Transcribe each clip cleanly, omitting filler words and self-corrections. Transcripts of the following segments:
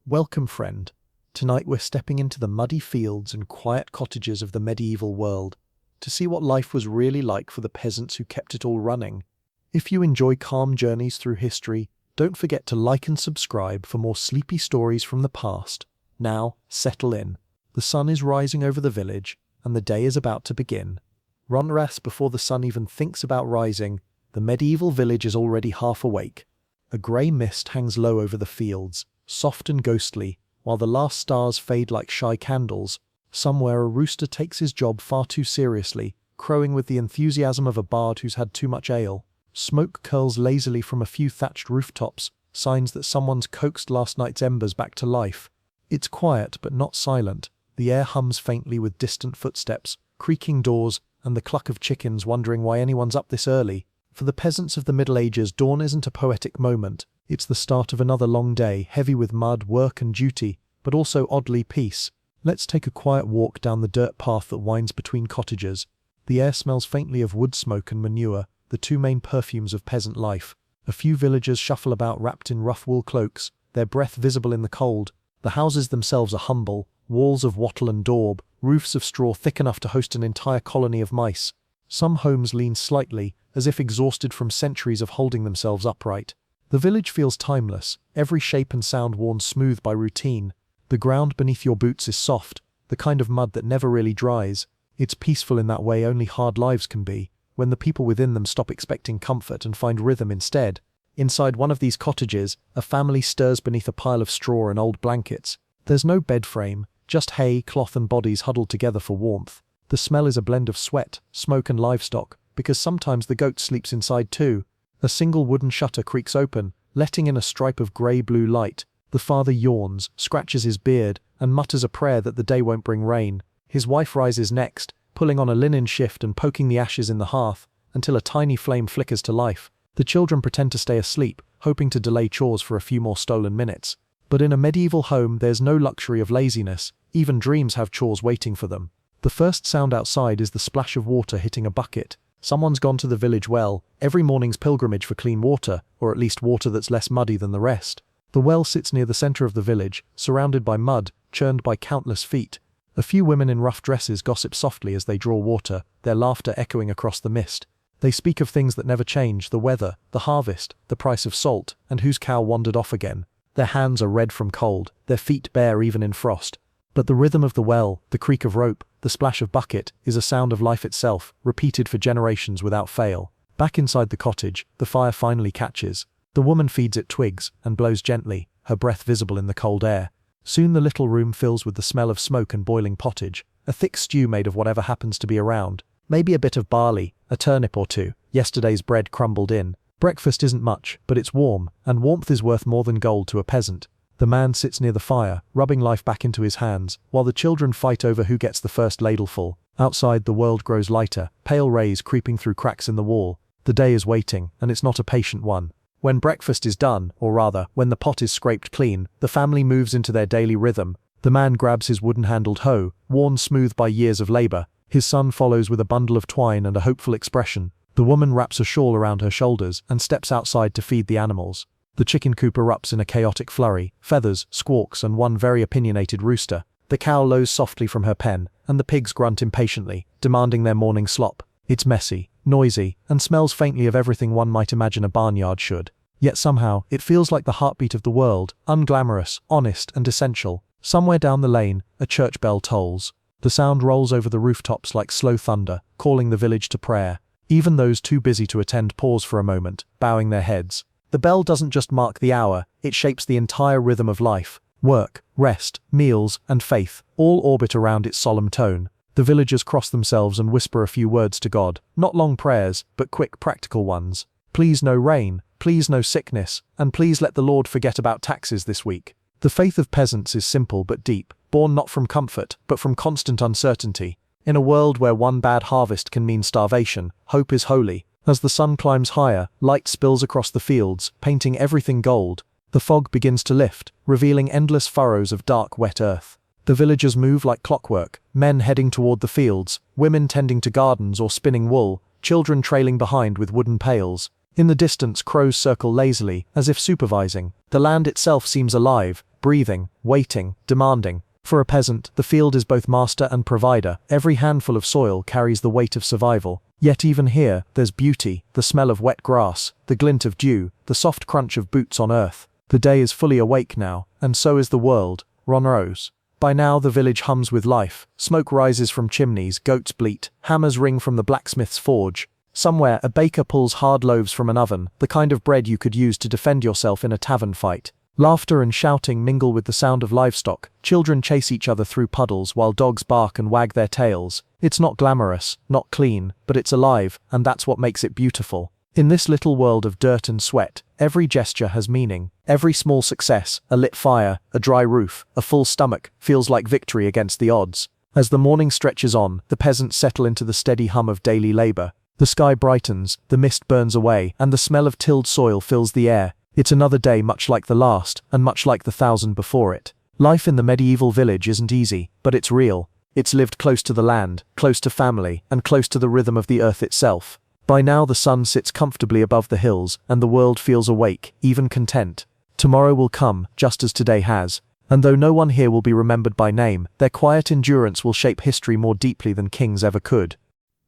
Welcome, friend. Tonight we're stepping into the muddy fields and quiet cottages of the medieval world to see what life was really like for the peasants who kept it all running. If you enjoy calm journeys through history, don't forget to like and subscribe for more sleepy stories from the past. Now, settle in. The sun is rising over the village, and the day is about to begin. Rest before the sun even thinks about rising, the medieval village is already half awake. A grey mist hangs low over the fields, soft and ghostly, while the last stars fade like shy candles. Somewhere a rooster takes his job far too seriously, crowing with the enthusiasm of a bard who's had too much ale. Smoke curls lazily from a few thatched rooftops, signs that someone's coaxed last night's embers back to life. It's quiet but not silent. The air hums faintly with distant footsteps, creaking doors, and the cluck of chickens wondering why anyone's up this early. For the peasants of the Middle Ages, dawn isn't a poetic moment. It's the start of another long day, heavy with mud, work and duty, but also oddly peace. Let's take a quiet walk down the dirt path that winds between cottages. The air smells faintly of wood smoke and manure, the two main perfumes of peasant life. A few villagers shuffle about wrapped in rough wool cloaks, their breath visible in the cold. The houses themselves are humble, walls of wattle and daub, roofs of straw thick enough to host an entire colony of mice. Some homes lean slightly, as if exhausted from centuries of holding themselves upright. The village feels timeless, every shape and sound worn smooth by routine. The ground beneath your boots is soft, the kind of mud that never really dries. It's peaceful in that way only hard lives can be, when the people within them stop expecting comfort and find rhythm instead. Inside one of these cottages, a family stirs beneath a pile of straw and old blankets. There's no bed frame, just hay, cloth and bodies huddled together for warmth. The smell is a blend of sweat, smoke and livestock, because sometimes the goat sleeps inside too. A single wooden shutter creaks open, letting in a stripe of grey-blue light. The father yawns, scratches his beard, and mutters a prayer that the day won't bring rain. His wife rises next, pulling on a linen shift and poking the ashes in the hearth, until a tiny flame flickers to life. The children pretend to stay asleep, hoping to delay chores for a few more stolen minutes. But in a medieval home there's no luxury of laziness, even dreams have chores waiting for them. The first sound outside is the splash of water hitting a bucket. Someone's gone to the village well, every morning's pilgrimage for clean water, or at least water that's less muddy than the rest. The well sits near the center of the village, surrounded by mud, churned by countless feet. A few women in rough dresses gossip softly as they draw water, their laughter echoing across the mist. They speak of things that never change, the weather, the harvest, the price of salt, and whose cow wandered off again. Their hands are red from cold, their feet bare even in frost. But the rhythm of the well, the creak of rope, the splash of bucket, is a sound of life itself, repeated for generations without fail. Back inside the cottage, the fire finally catches. The woman feeds it twigs, and blows gently, her breath visible in the cold air. Soon the little room fills with the smell of smoke and boiling pottage, a thick stew made of whatever happens to be around. Maybe a bit of barley, a turnip or two, yesterday's bread crumbled in. Breakfast isn't much, but it's warm, and warmth is worth more than gold to a peasant. The man sits near the fire, rubbing life back into his hands, while the children fight over who gets the first ladleful. Outside the world grows lighter, pale rays creeping through cracks in the wall. The day is waiting, and it's not a patient one. When breakfast is done, or rather, when the pot is scraped clean, the family moves into their daily rhythm. The man grabs his wooden-handled hoe, worn smooth by years of labor. His son follows with a bundle of twine and a hopeful expression. The woman wraps a shawl around her shoulders and steps outside to feed the animals. The chicken coop erupts in a chaotic flurry, feathers, squawks, and one very opinionated rooster. The cow lows softly from her pen, and the pigs grunt impatiently, demanding their morning slop. It's messy, noisy, and smells faintly of everything one might imagine a barnyard should. Yet somehow, it feels like the heartbeat of the world, unglamorous, honest, and essential. Somewhere down the lane, a church bell tolls. The sound rolls over the rooftops like slow thunder, calling the village to prayer. Even those too busy to attend pause for a moment, bowing their heads. The bell doesn't just mark the hour, it shapes the entire rhythm of life. Work, rest, meals, and faith, all orbit around its solemn tone. The villagers cross themselves and whisper a few words to God, not long prayers, but quick practical ones. Please no rain, please no sickness, and please let the Lord forget about taxes this week. The faith of peasants is simple but deep, born not from comfort, but from constant uncertainty. In a world where one bad harvest can mean starvation, hope is holy. As the sun climbs higher, light spills across the fields, painting everything gold. The fog begins to lift, revealing endless furrows of dark, wet earth. The villagers move like clockwork, men heading toward the fields, women tending to gardens or spinning wool, children trailing behind with wooden pails. In the distance, crows circle lazily, as if supervising. The land itself seems alive, breathing, waiting, demanding. For a peasant, the field is both master and provider. Every handful of soil carries the weight of survival. Yet even here, there's beauty, the smell of wet grass, the glint of dew, the soft crunch of boots on earth. The day is fully awake now, and so is the world. Ron rose. By now the village hums with life. Smoke rises from chimneys, goats bleat, hammers ring from the blacksmith's forge. Somewhere a baker pulls hard loaves from an oven, the kind of bread you could use to defend yourself in a tavern fight. Laughter and shouting mingle with the sound of livestock. Children chase each other through puddles while dogs bark and wag their tails. It's not glamorous, not clean, but it's alive, and that's what makes it beautiful. In this little world of dirt and sweat, every gesture has meaning. Every small success, a lit fire, a dry roof, a full stomach, feels like victory against the odds. As the morning stretches on, the peasants settle into the steady hum of daily labor. The sky brightens, the mist burns away, and the smell of tilled soil fills the air. It's another day much like the last, and much like the 1,000 before it. Life in the medieval village isn't easy, but it's real. It's lived close to the land, close to family, and close to the rhythm of the earth itself. By now the sun sits comfortably above the hills, and the world feels awake, even content. Tomorrow will come, just as today has. And though no one here will be remembered by name, their quiet endurance will shape history more deeply than kings ever could.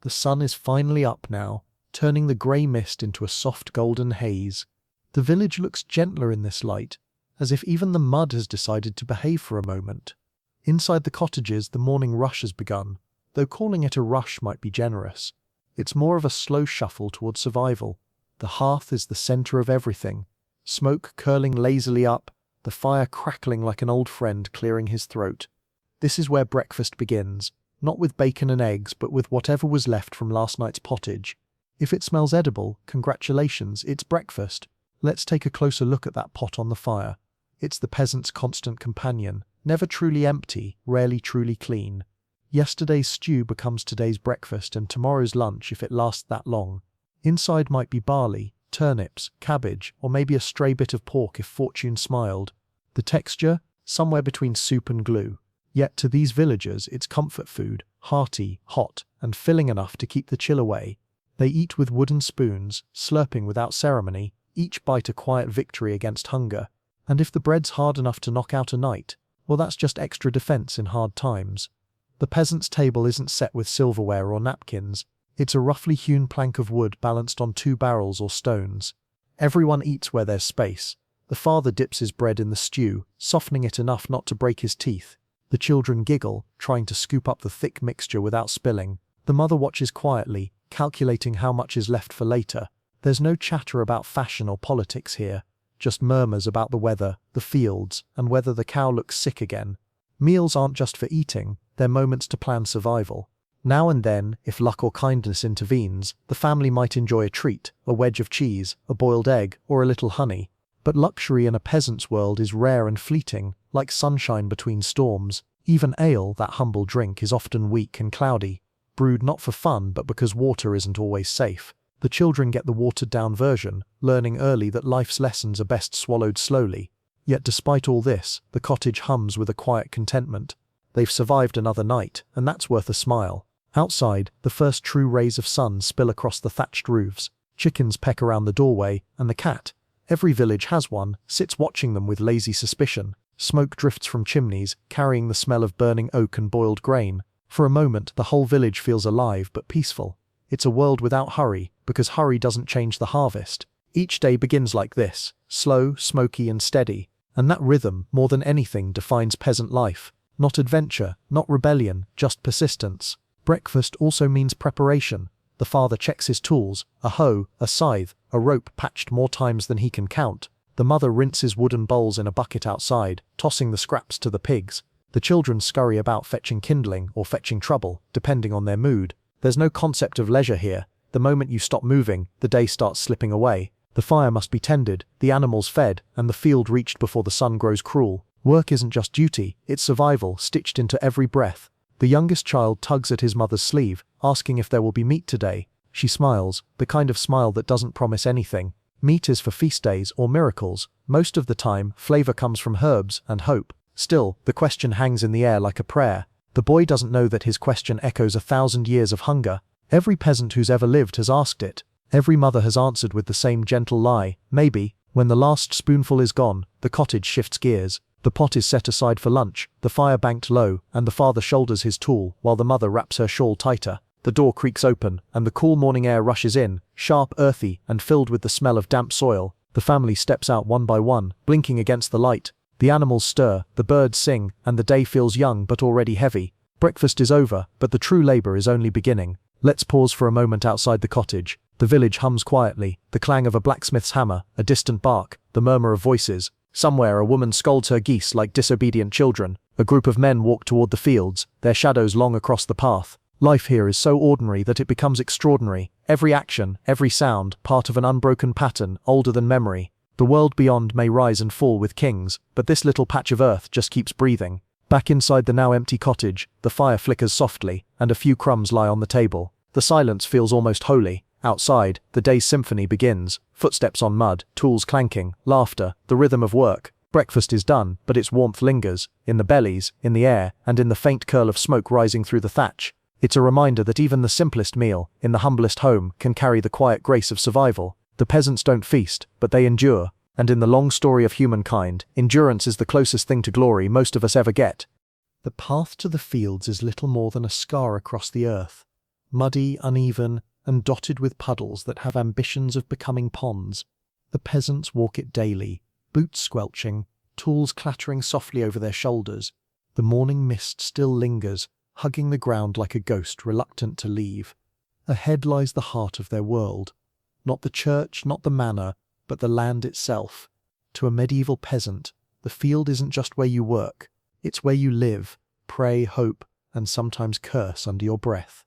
The sun is finally up now, turning the grey mist into a soft golden haze. The village looks gentler in this light, as if even the mud has decided to behave for a moment. Inside the cottages the morning rush has begun, though calling it a rush might be generous. It's more of a slow shuffle towards survival. The hearth is the centre of everything. Smoke curling lazily up, the fire crackling like an old friend clearing his throat. This is where breakfast begins, not with bacon and eggs, but with whatever was left from last night's pottage. If it smells edible, congratulations, it's breakfast. Let's take a closer look at that pot on the fire. It's the peasant's constant companion, never truly empty, rarely truly clean. Yesterday's stew becomes today's breakfast and tomorrow's lunch if it lasts that long. Inside might be barley, turnips, cabbage, or maybe a stray bit of pork if fortune smiled. The texture? Somewhere between soup and glue. Yet to these villagers it's comfort food, hearty, hot, and filling enough to keep the chill away. They eat with wooden spoons, slurping without ceremony, each bite a quiet victory against hunger. And if the bread's hard enough to knock out a night, well, that's just extra defense in hard times. The peasant's table isn't set with silverware or napkins. It's a roughly hewn plank of wood balanced on 2 barrels or stones. Everyone eats where there's space. The father dips his bread in the stew, softening it enough not to break his teeth. The children giggle, trying to scoop up the thick mixture without spilling. The mother watches quietly, calculating how much is left for later. There's no chatter about fashion or politics here, just murmurs about the weather, the fields, and whether the cow looks sick again. Meals aren't just for eating, they're moments to plan survival. Now and then, if luck or kindness intervenes, the family might enjoy a treat, a wedge of cheese, a boiled egg, or a little honey. But luxury in a peasant's world is rare and fleeting, like sunshine between storms. Even ale, that humble drink, is often weak and cloudy, brewed not for fun but because water isn't always safe. The children get the watered-down version, learning early that life's lessons are best swallowed slowly. Yet despite all this, the cottage hums with a quiet contentment. They've survived another night, and that's worth a smile. Outside, the first true rays of sun spill across the thatched roofs. Chickens peck around the doorway, and the cat, every village has one, sits watching them with lazy suspicion. Smoke drifts from chimneys, carrying the smell of burning oak and boiled grain. For a moment, the whole village feels alive but peaceful. It's a world without hurry, because hurry doesn't change the harvest. Each day begins like this, slow, smoky, and steady. And that rhythm, more than anything, defines peasant life. Not adventure, not rebellion, just persistence. Breakfast also means preparation. The father checks his tools, a hoe, a scythe, a rope patched more times than he can count. The mother rinses wooden bowls in a bucket outside, tossing the scraps to the pigs. The children scurry about fetching kindling or fetching trouble, depending on their mood. There's no concept of leisure here. The moment you stop moving, the day starts slipping away. The fire must be tended, the animals fed, and the field reached before the sun grows cruel. Work isn't just duty, it's survival, stitched into every breath. The youngest child tugs at his mother's sleeve, asking if there will be meat today. She smiles, the kind of smile that doesn't promise anything. Meat is for feast days or miracles. Most of the time, flavor comes from herbs and hope. Still, the question hangs in the air like a prayer. The boy doesn't know that his question echoes 1,000 years of hunger. Every peasant who's ever lived has asked it. Every mother has answered with the same gentle lie, maybe. When the last spoonful is gone, the cottage shifts gears. The pot is set aside for lunch, the fire banked low, and the father shoulders his tool while the mother wraps her shawl tighter. The door creaks open, and the cool morning air rushes in, sharp, earthy, and filled with the smell of damp soil. The family steps out one by one, blinking against the light. The animals stir, the birds sing, and the day feels young but already heavy. Breakfast is over, but the true labor is only beginning. Let's pause for a moment outside the cottage. The village hums quietly, the clang of a blacksmith's hammer, a distant bark, the murmur of voices. Somewhere a woman scolds her geese like disobedient children. A group of men walk toward the fields, their shadows long across the path. Life here is so ordinary that it becomes extraordinary. Every action, every sound, part of an unbroken pattern, older than memory. The world beyond may rise and fall with kings, but this little patch of earth just keeps breathing. Back inside the now empty cottage, the fire flickers softly, and a few crumbs lie on the table. The silence feels almost holy. Outside, the day's symphony begins. Footsteps on mud, tools clanking, laughter, the rhythm of work. Breakfast is done, but its warmth lingers, in the bellies, in the air, and in the faint curl of smoke rising through the thatch. It's a reminder that even the simplest meal, in the humblest home, can carry the quiet grace of survival. The peasants don't feast, but they endure. And in the long story of humankind, endurance is the closest thing to glory most of us ever get. The path to the fields is little more than a scar across the earth. Muddy, uneven, and dotted with puddles that have ambitions of becoming ponds. The peasants walk it daily, boots squelching, tools clattering softly over their shoulders. The morning mist still lingers, hugging the ground like a ghost reluctant to leave. Ahead lies the heart of their world. Not the church, not the manor, but the land itself. To a medieval peasant, the field isn't just where you work, it's where you live, pray, hope, and sometimes curse under your breath.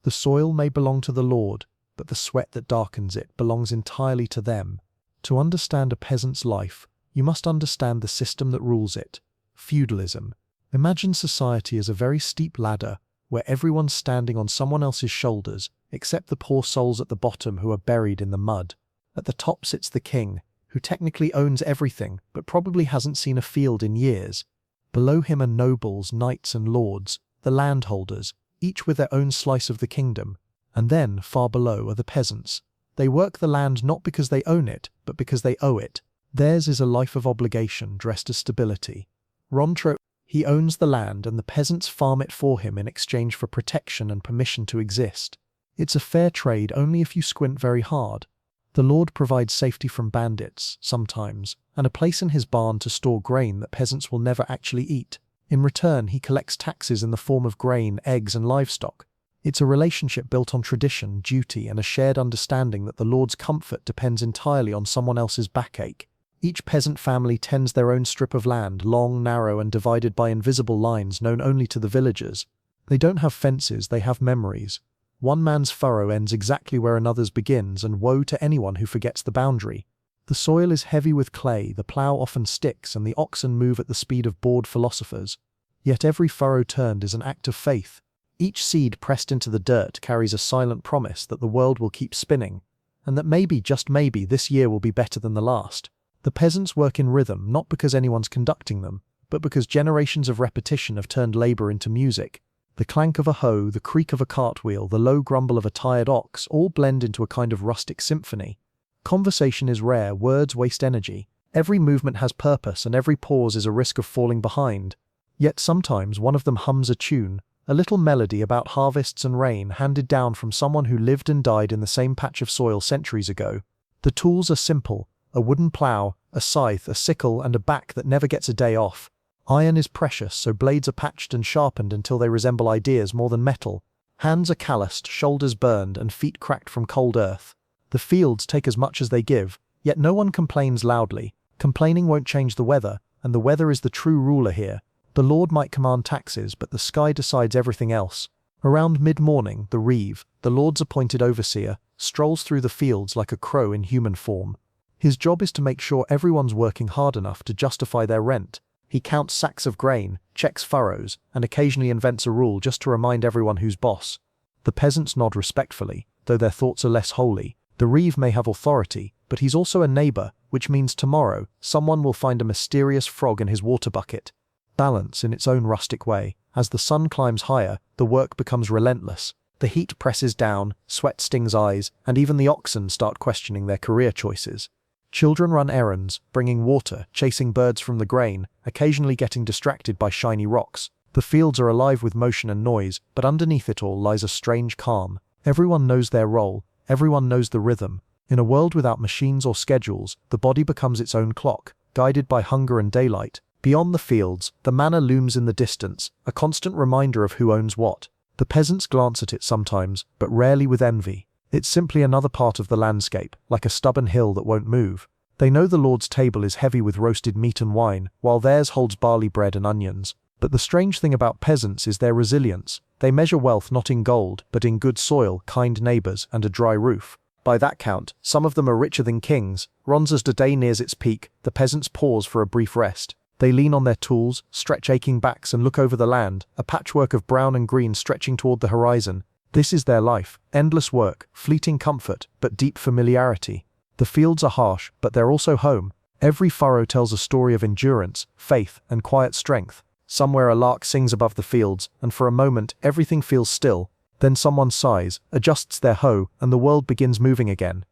The soil may belong to the Lord, but the sweat that darkens it belongs entirely to them. To understand a peasant's life, you must understand the system that rules it. Feudalism. Imagine society as a very steep ladder, where everyone's standing on someone else's shoulders, except the poor souls at the bottom who are buried in the mud. At the top sits the king, who technically owns everything, but probably hasn't seen a field in years. Below him are nobles, knights and lords, the landholders, each with their own slice of the kingdom. And then, far below, are the peasants. They work the land not because they own it, but because they owe it. Theirs is a life of obligation dressed as stability. Rontro, he owns the land and the peasants farm it for him in exchange for protection and permission to exist. It's a fair trade only if you squint very hard. The Lord provides safety from bandits, sometimes, and a place in his barn to store grain that peasants will never actually eat. In return, he collects taxes in the form of grain, eggs, and livestock. It's a relationship built on tradition, duty, and a shared understanding that the Lord's comfort depends entirely on someone else's backache. Each peasant family tends their own strip of land, long, narrow, and divided by invisible lines known only to the villagers. They don't have fences, they have memories. One man's furrow ends exactly where another's begins, and woe to anyone who forgets the boundary. The soil is heavy with clay, the plough often sticks, and the oxen move at the speed of bored philosophers. Yet every furrow turned is an act of faith. Each seed pressed into the dirt carries a silent promise that the world will keep spinning, and that maybe, just maybe, this year will be better than the last. The peasants work in rhythm, not because anyone's conducting them, but because generations of repetition have turned labor into music. The clank of a hoe, the creak of a cartwheel, the low grumble of a tired ox all blend into a kind of rustic symphony. Conversation is rare, words waste energy. Every movement has purpose, and every pause is a risk of falling behind. Yet sometimes one of them hums a tune, a little melody about harvests and rain handed down from someone who lived and died in the same patch of soil centuries ago. The tools are simple: a wooden plough, a scythe, a sickle, and a back that never gets a day off. Iron is precious, so blades are patched and sharpened until they resemble ideas more than metal. Hands are calloused, shoulders burned, and feet cracked from cold earth. The fields take as much as they give, yet no one complains loudly. Complaining won't change the weather, and the weather is the true ruler here. The Lord might command taxes, but the sky decides everything else. Around mid-morning, the reeve, the Lord's appointed overseer, strolls through the fields like a crow in human form. His job is to make sure everyone's working hard enough to justify their rent. He counts sacks of grain, checks furrows, and occasionally invents a rule just to remind everyone who's boss. The peasants nod respectfully, though their thoughts are less holy. The reeve may have authority, but he's also a neighbor, which means tomorrow, someone will find a mysterious frog in his water bucket. Balance in its own rustic way. As the sun climbs higher, the work becomes relentless. The heat presses down, sweat stings eyes, and even the oxen start questioning their career choices. Children run errands, bringing water, chasing birds from the grain, occasionally getting distracted by shiny rocks. The fields are alive with motion and noise, but underneath it all lies a strange calm. Everyone knows their role, everyone knows the rhythm. In a world without machines or schedules, the body becomes its own clock, guided by hunger and daylight. Beyond the fields, the manor looms in the distance, a constant reminder of who owns what. The peasants glance at it sometimes, but rarely with envy. It's simply another part of the landscape, like a stubborn hill that won't move. They know the Lord's table is heavy with roasted meat and wine, while theirs holds barley bread and onions. But the strange thing about peasants is their resilience. They measure wealth not in gold, but in good soil, kind neighbors, and a dry roof. By that count, some of them are richer than kings. As the day nears its peak, the peasants pause for a brief rest. They lean on their tools, stretch aching backs and look over the land, a patchwork of brown and green stretching toward the horizon. This is their life, endless work, fleeting comfort, but deep familiarity. The fields are harsh, but they're also home. Every furrow tells a story of endurance, faith, and quiet strength. Somewhere a lark sings above the fields, and for a moment everything feels still. Then someone sighs, adjusts their hoe, and the world begins moving again.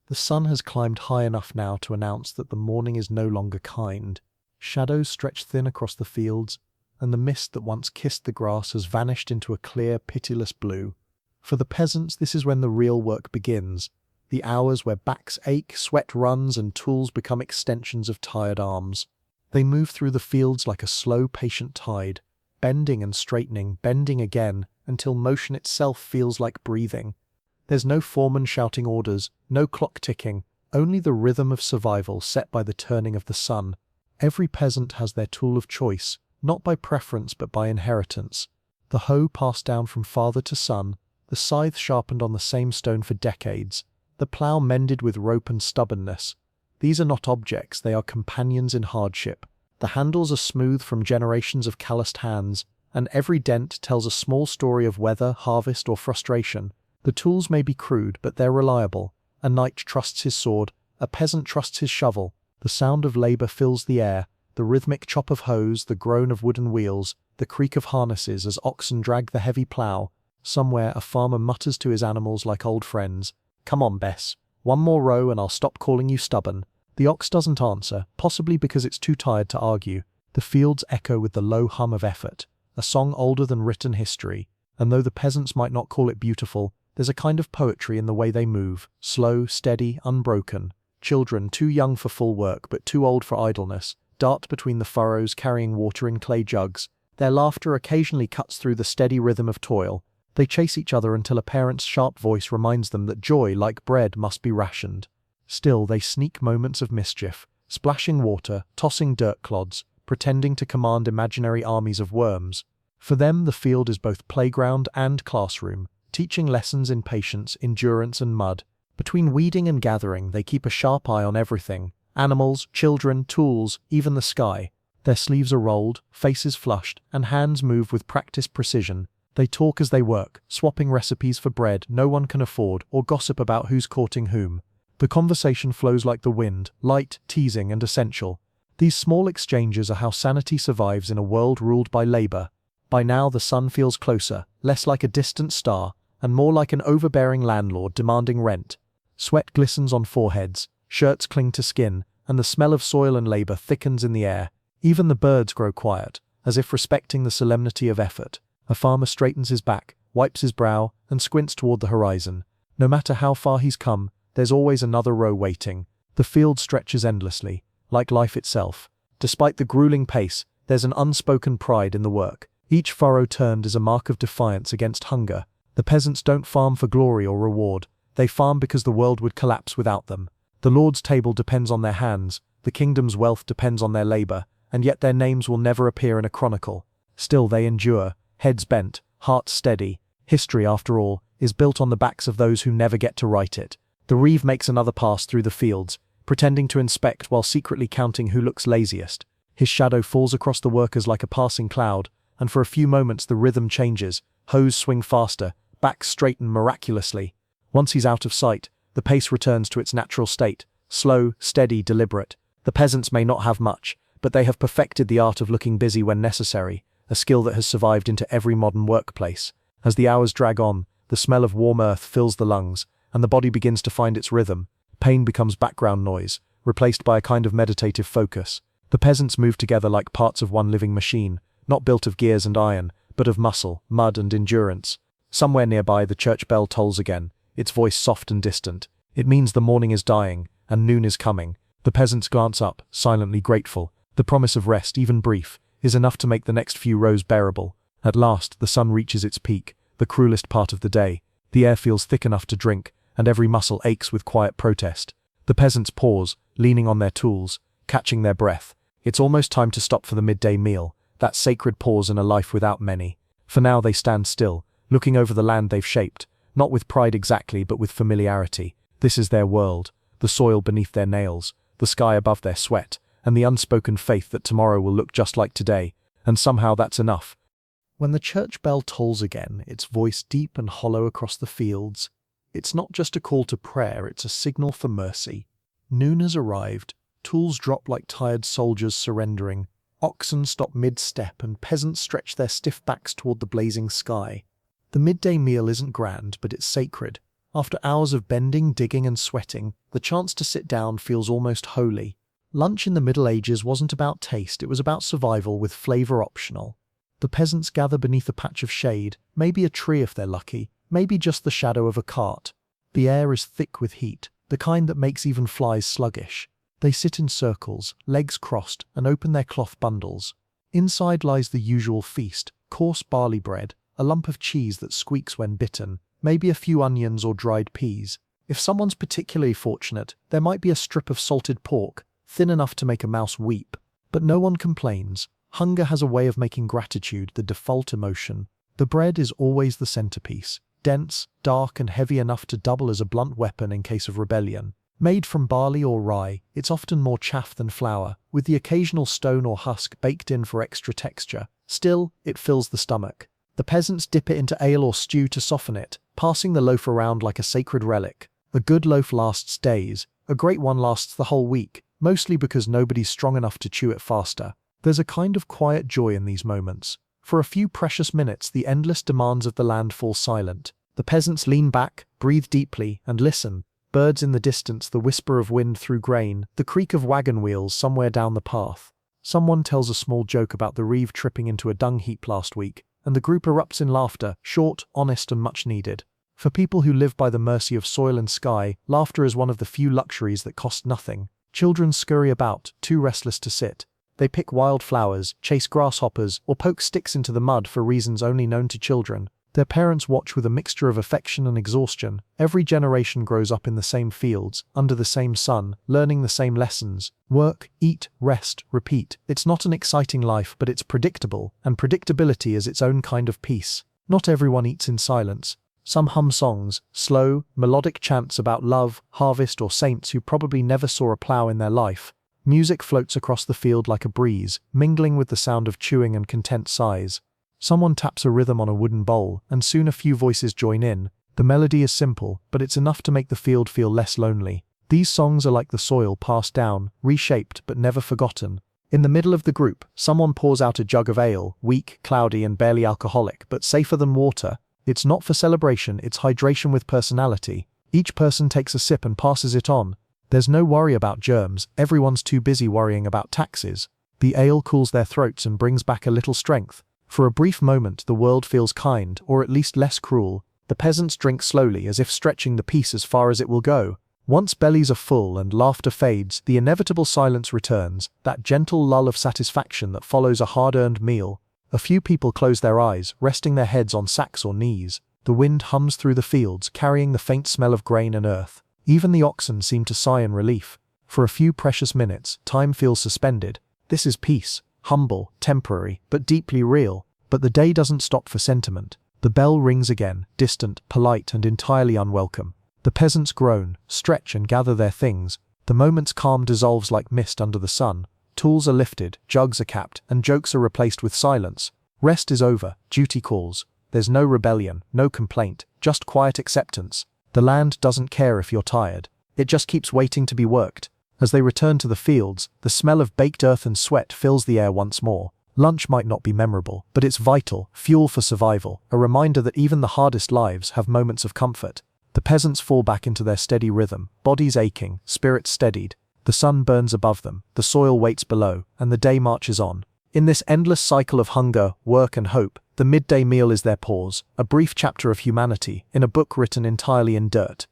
The sun has climbed high enough now to announce that the morning is no longer kind. Shadows stretch thin across the fields, and the mist that once kissed the grass has vanished into a clear, pitiless blue. For the peasants, this is when the real work begins. The hours where backs ache, sweat runs, and tools become extensions of tired arms. They move through the fields like a slow, patient tide, bending and straightening, bending again, until motion itself feels like breathing. There's no foreman shouting orders, no clock ticking, only the rhythm of survival set by the turning of the sun. Every peasant has their tool of choice, not by preference but by inheritance. The hoe passed down from father to son, the scythe sharpened on the same stone for decades, the plough mended with rope and stubbornness. These are not objects, they are companions in hardship. The handles are smooth from generations of calloused hands, and every dent tells a small story of weather, harvest, or frustration. The tools may be crude, but they're reliable. A knight trusts his sword, a peasant trusts his shovel. The sound of labor fills the air, the rhythmic chop of hoes, the groan of wooden wheels, the creak of harnesses as oxen drag the heavy plough. Somewhere a farmer mutters to his animals like old friends. "Come on, Bess. One more row and I'll stop calling you stubborn." The ox doesn't answer, possibly because it's too tired to argue. The fields echo with the low hum of effort, a song older than written history. And though the peasants might not call it beautiful, there's a kind of poetry in the way they move, slow, steady, unbroken. Children, too young for full work but too old for idleness, dart between the furrows carrying water in clay jugs. Their laughter occasionally cuts through the steady rhythm of toil. They chase each other until a parent's sharp voice reminds them that joy, like bread, must be rationed. Still, they sneak moments of mischief, splashing water, tossing dirt clods, pretending to command imaginary armies of worms. For them, the field is both playground and classroom, teaching lessons in patience, endurance, and mud. Between weeding and gathering, they keep a sharp eye on everything: animals, children, tools, even the sky. Their sleeves are rolled, faces flushed, and hands move with practiced precision. They talk as they work, swapping recipes for bread no one can afford, or gossip about who's courting whom. The conversation flows like the wind, light, teasing, and essential. These small exchanges are how sanity survives in a world ruled by labor. By now the sun feels closer, less like a distant star, and more like an overbearing landlord demanding rent. Sweat glistens on foreheads, shirts cling to skin, and the smell of soil and labor thickens in the air. Even the birds grow quiet, as if respecting the solemnity of effort. A farmer straightens his back, wipes his brow, and squints toward the horizon. No matter how far he's come, there's always another row waiting. The field stretches endlessly, like life itself. Despite the grueling pace, there's an unspoken pride in the work. Each furrow turned is a mark of defiance against hunger. The peasants don't farm for glory or reward. They farm because the world would collapse without them. The Lord's table depends on their hands, the kingdom's wealth depends on their labor, and yet their names will never appear in a chronicle. Still they endure, heads bent, hearts steady. History, after all, is built on the backs of those who never get to write it. The reeve makes another pass through the fields, pretending to inspect while secretly counting who looks laziest. His shadow falls across the workers like a passing cloud, and for a few moments the rhythm changes. Hoes swing faster, backs straighten miraculously. Once he's out of sight, the pace returns to its natural state, slow, steady, deliberate. The peasants may not have much, but they have perfected the art of looking busy when necessary, a skill that has survived into every modern workplace. As the hours drag on, the smell of warm earth fills the lungs, and the body begins to find its rhythm. Pain becomes background noise, replaced by a kind of meditative focus. The peasants move together like parts of one living machine, not built of gears and iron, but of muscle, mud and endurance. Somewhere nearby the church bell tolls again, its voice soft and distant. It means the morning is dying, and noon is coming. The peasants glance up, silently grateful. The promise of rest, even brief, is enough to make the next few rows bearable. At last, the sun reaches its peak, the cruelest part of the day. The air feels thick enough to drink, and every muscle aches with quiet protest. The peasants pause, leaning on their tools, catching their breath. It's almost time to stop for the midday meal, that sacred pause in a life without many. For now they stand still, looking over the land they've shaped, not with pride exactly but with familiarity. This is their world, the soil beneath their nails, the sky above their sweat, and the unspoken faith that tomorrow will look just like today, and somehow that's enough. When the church bell tolls again, its voice deep and hollow across the fields, it's not just a call to prayer, it's a signal for mercy. Noon has arrived, tools drop like tired soldiers surrendering, oxen stop mid-step and peasants stretch their stiff backs toward the blazing sky. The midday meal isn't grand, but it's sacred. After hours of bending, digging and sweating, the chance to sit down feels almost holy. Lunch in the Middle Ages wasn't about taste, it was about survival with flavor optional. The peasants gather beneath a patch of shade, maybe a tree if they're lucky, maybe just the shadow of a cart. The air is thick with heat, the kind that makes even flies sluggish. They sit in circles, legs crossed, and open their cloth bundles. Inside lies the usual feast, coarse barley bread, a lump of cheese that squeaks when bitten, maybe a few onions or dried peas. If someone's particularly fortunate, there might be a strip of salted pork, thin enough to make a mouse weep. But no one complains. Hunger has a way of making gratitude the default emotion. The bread is always the centerpiece, dense, dark and heavy enough to double as a blunt weapon in case of rebellion. Made from barley or rye, it's often more chaff than flour, with the occasional stone or husk baked in for extra texture. Still, it fills the stomach. The peasants dip it into ale or stew to soften it, passing the loaf around like a sacred relic. A good loaf lasts days, a great one lasts the whole week, mostly because nobody's strong enough to chew it faster. There's a kind of quiet joy in these moments. For a few precious minutes, the endless demands of the land fall silent. The peasants lean back, breathe deeply, and listen. Birds in the distance, the whisper of wind through grain, the creak of wagon wheels somewhere down the path. Someone tells a small joke about the reeve tripping into a dung heap last week, and the group erupts in laughter, short, honest and much needed. For people who live by the mercy of soil and sky, laughter is one of the few luxuries that cost nothing. Children scurry about, too restless to sit. They pick wild flowers, chase grasshoppers, or poke sticks into the mud for reasons only known to children. Their parents watch with a mixture of affection and exhaustion. Every generation grows up in the same fields, under the same sun, learning the same lessons. Work, eat, rest, repeat. It's not an exciting life, but it's predictable, and predictability is its own kind of peace. Not everyone eats in silence. Some hum songs, slow, melodic chants about love, harvest, or saints who probably never saw a plow in their life. Music floats across the field like a breeze, mingling with the sound of chewing and content sighs. Someone taps a rhythm on a wooden bowl, and soon a few voices join in. The melody is simple, but it's enough to make the field feel less lonely. These songs are like the soil passed down, reshaped but never forgotten. In the middle of the group, someone pours out a jug of ale, weak, cloudy and barely alcoholic, but safer than water. It's not for celebration, it's hydration with personality. Each person takes a sip and passes it on. There's no worry about germs, everyone's too busy worrying about taxes. The ale cools their throats and brings back a little strength. For a brief moment the world feels kind, or at least less cruel. The peasants drink slowly, as if stretching the peace as far as it will go. Once bellies are full and laughter fades, the inevitable silence returns, that gentle lull of satisfaction that follows a hard-earned meal. A few people close their eyes, resting their heads on sacks or knees. The wind hums through the fields, carrying the faint smell of grain and earth. Even the oxen seem to sigh in relief. For a few precious minutes, time feels suspended. This is peace. Humble, temporary, but deeply real. But the day doesn't stop for sentiment. The bell rings again, distant, polite and entirely unwelcome. The peasants groan, stretch and gather their things. The moment's calm dissolves like mist under the sun. Tools are lifted, jugs are capped, and jokes are replaced with silence. Rest is over, duty calls. There's no rebellion, no complaint, just quiet acceptance. The land doesn't care if you're tired. It just keeps waiting to be worked. As they return to the fields, the smell of baked earth and sweat fills the air once more. Lunch might not be memorable, but it's vital, fuel for survival, a reminder that even the hardest lives have moments of comfort. The peasants fall back into their steady rhythm, bodies aching, spirits steadied. The sun burns above them, the soil waits below, and the day marches on. In this endless cycle of hunger, work and hope, the midday meal is their pause, a brief chapter of humanity in a book written entirely in dirt.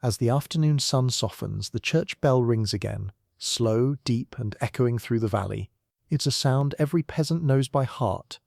As the afternoon sun softens, the church bell rings again, slow, deep, and echoing through the valley. It's a sound every peasant knows by heart.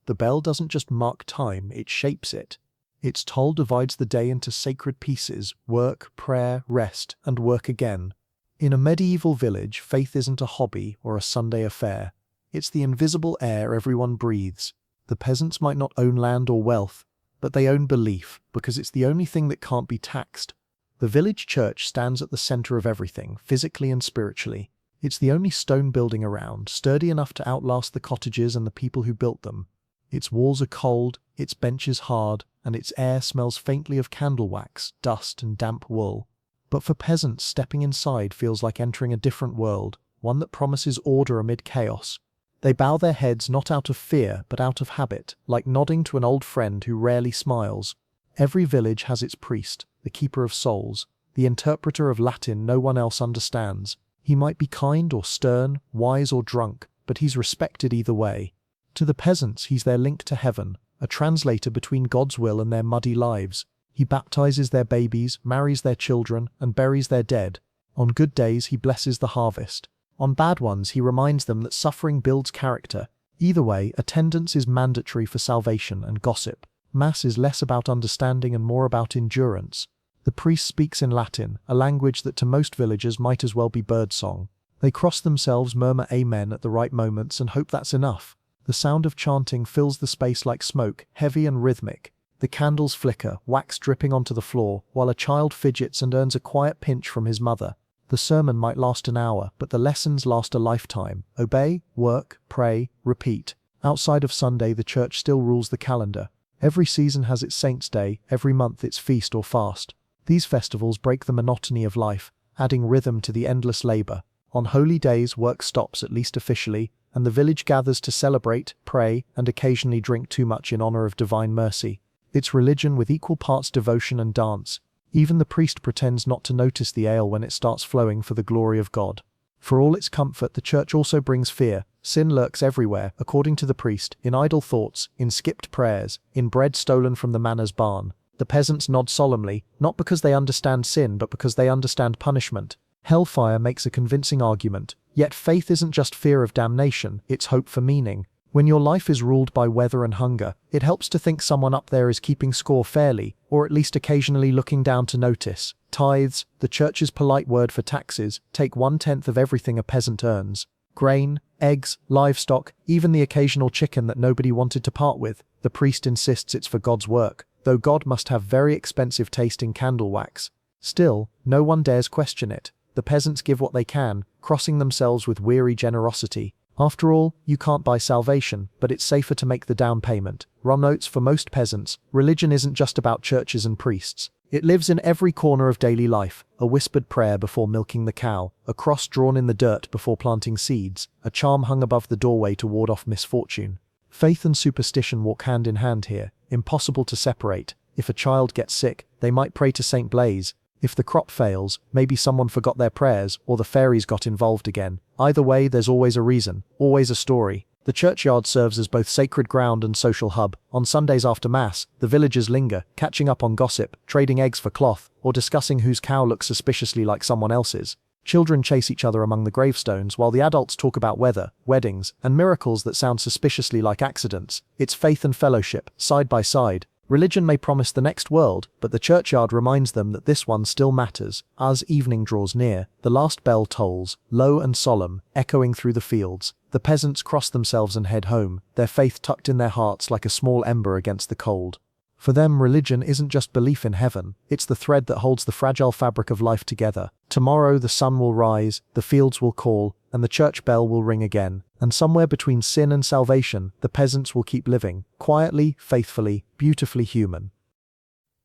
The bell doesn't just mark time, it shapes it. Its toll divides the day into sacred pieces: work, prayer, rest, and work again. In a medieval village, faith isn't a hobby or a Sunday affair. It's the invisible air everyone breathes. The peasants might not own land or wealth, but they own belief, because it's the only thing that can't be taxed. The village church stands at the center of everything, physically and spiritually. It's the only stone building around, sturdy enough to outlast the cottages and the people who built them. Its walls are cold, its benches hard, and its air smells faintly of candle wax, dust, and damp wool. But for peasants, stepping inside feels like entering a different world, one that promises order amid chaos. They bow their heads not out of fear, but out of habit, like nodding to an old friend who rarely smiles. Every village has its priest, the keeper of souls, the interpreter of Latin no one else understands. He might be kind or stern, wise or drunk, but he's respected either way. To the peasants, he's their link to heaven, a translator between God's will and their muddy lives. He baptizes their babies, marries their children, and buries their dead. On good days, he blesses the harvest. On bad ones, he reminds them that suffering builds character. Either way, attendance is mandatory for salvation and gossip. Mass is less about understanding and more about endurance. The priest speaks in Latin, a language that to most villagers might as well be birdsong. They cross themselves, murmur amen at the right moments, and hope that's enough. The sound of chanting fills the space like smoke, heavy and rhythmic. The candles flicker, wax dripping onto the floor, while a child fidgets and earns a quiet pinch from his mother. The sermon might last an hour, but the lessons last a lifetime. Obey, work, pray, repeat. Outside of Sunday, the church still rules the calendar. Every season has its saint's day, every month its feast or fast. These festivals break the monotony of life, adding rhythm to the endless labor. On holy days, work stops, at least officially, and the village gathers to celebrate, pray, and occasionally drink too much in honor of divine mercy. It's religion with equal parts devotion and dance. Even the priest pretends not to notice the ale when it starts flowing for the glory of God. For all its comfort, the church also brings fear. Sin lurks everywhere, according to the priest, in idle thoughts, in skipped prayers, in bread stolen from the manor's barn. The peasants nod solemnly, not because they understand sin, but because they understand punishment. Hellfire makes a convincing argument. Yet faith isn't just fear of damnation, it's hope for meaning. When your life is ruled by weather and hunger, it helps to think someone up there is keeping score fairly, or at least occasionally looking down to notice. Tithes, the church's polite word for taxes, take 1/10 of everything a peasant earns. Grain, eggs, livestock, even the occasional chicken that nobody wanted to part with. The priest insists it's for God's work, though God must have very expensive tasting candle wax. Still, no one dares question it. The peasants give what they can, crossing themselves with weary generosity. After all, you can't buy salvation, but it's safer to make the down payment. Ron notes, for most peasants, religion isn't just about churches and priests. It lives in every corner of daily life: a whispered prayer before milking the cow, a cross drawn in the dirt before planting seeds, a charm hung above the doorway to ward off misfortune. Faith and superstition walk hand in hand here, impossible to separate. If a child gets sick, they might pray to Saint Blaise. If the crop fails, maybe someone forgot their prayers, or the fairies got involved again. Either way, there's always a reason, always a story. The churchyard serves as both sacred ground and social hub. On Sundays after Mass, the villagers linger, catching up on gossip, trading eggs for cloth, or discussing whose cow looks suspiciously like someone else's. Children chase each other among the gravestones, while the adults talk about weather, weddings, and miracles that sound suspiciously like accidents. It's faith and fellowship, side by side. Religion may promise the next world, but the churchyard reminds them that this one still matters. As evening draws near, the last bell tolls, low and solemn, echoing through the fields. The peasants cross themselves and head home, their faith tucked in their hearts like a small ember against the cold. For them, religion isn't just belief in heaven, it's the thread that holds the fragile fabric of life together. Tomorrow the sun will rise, the fields will call, and the church bell will ring again. And somewhere between sin and salvation, the peasants will keep living, quietly, faithfully, beautifully human.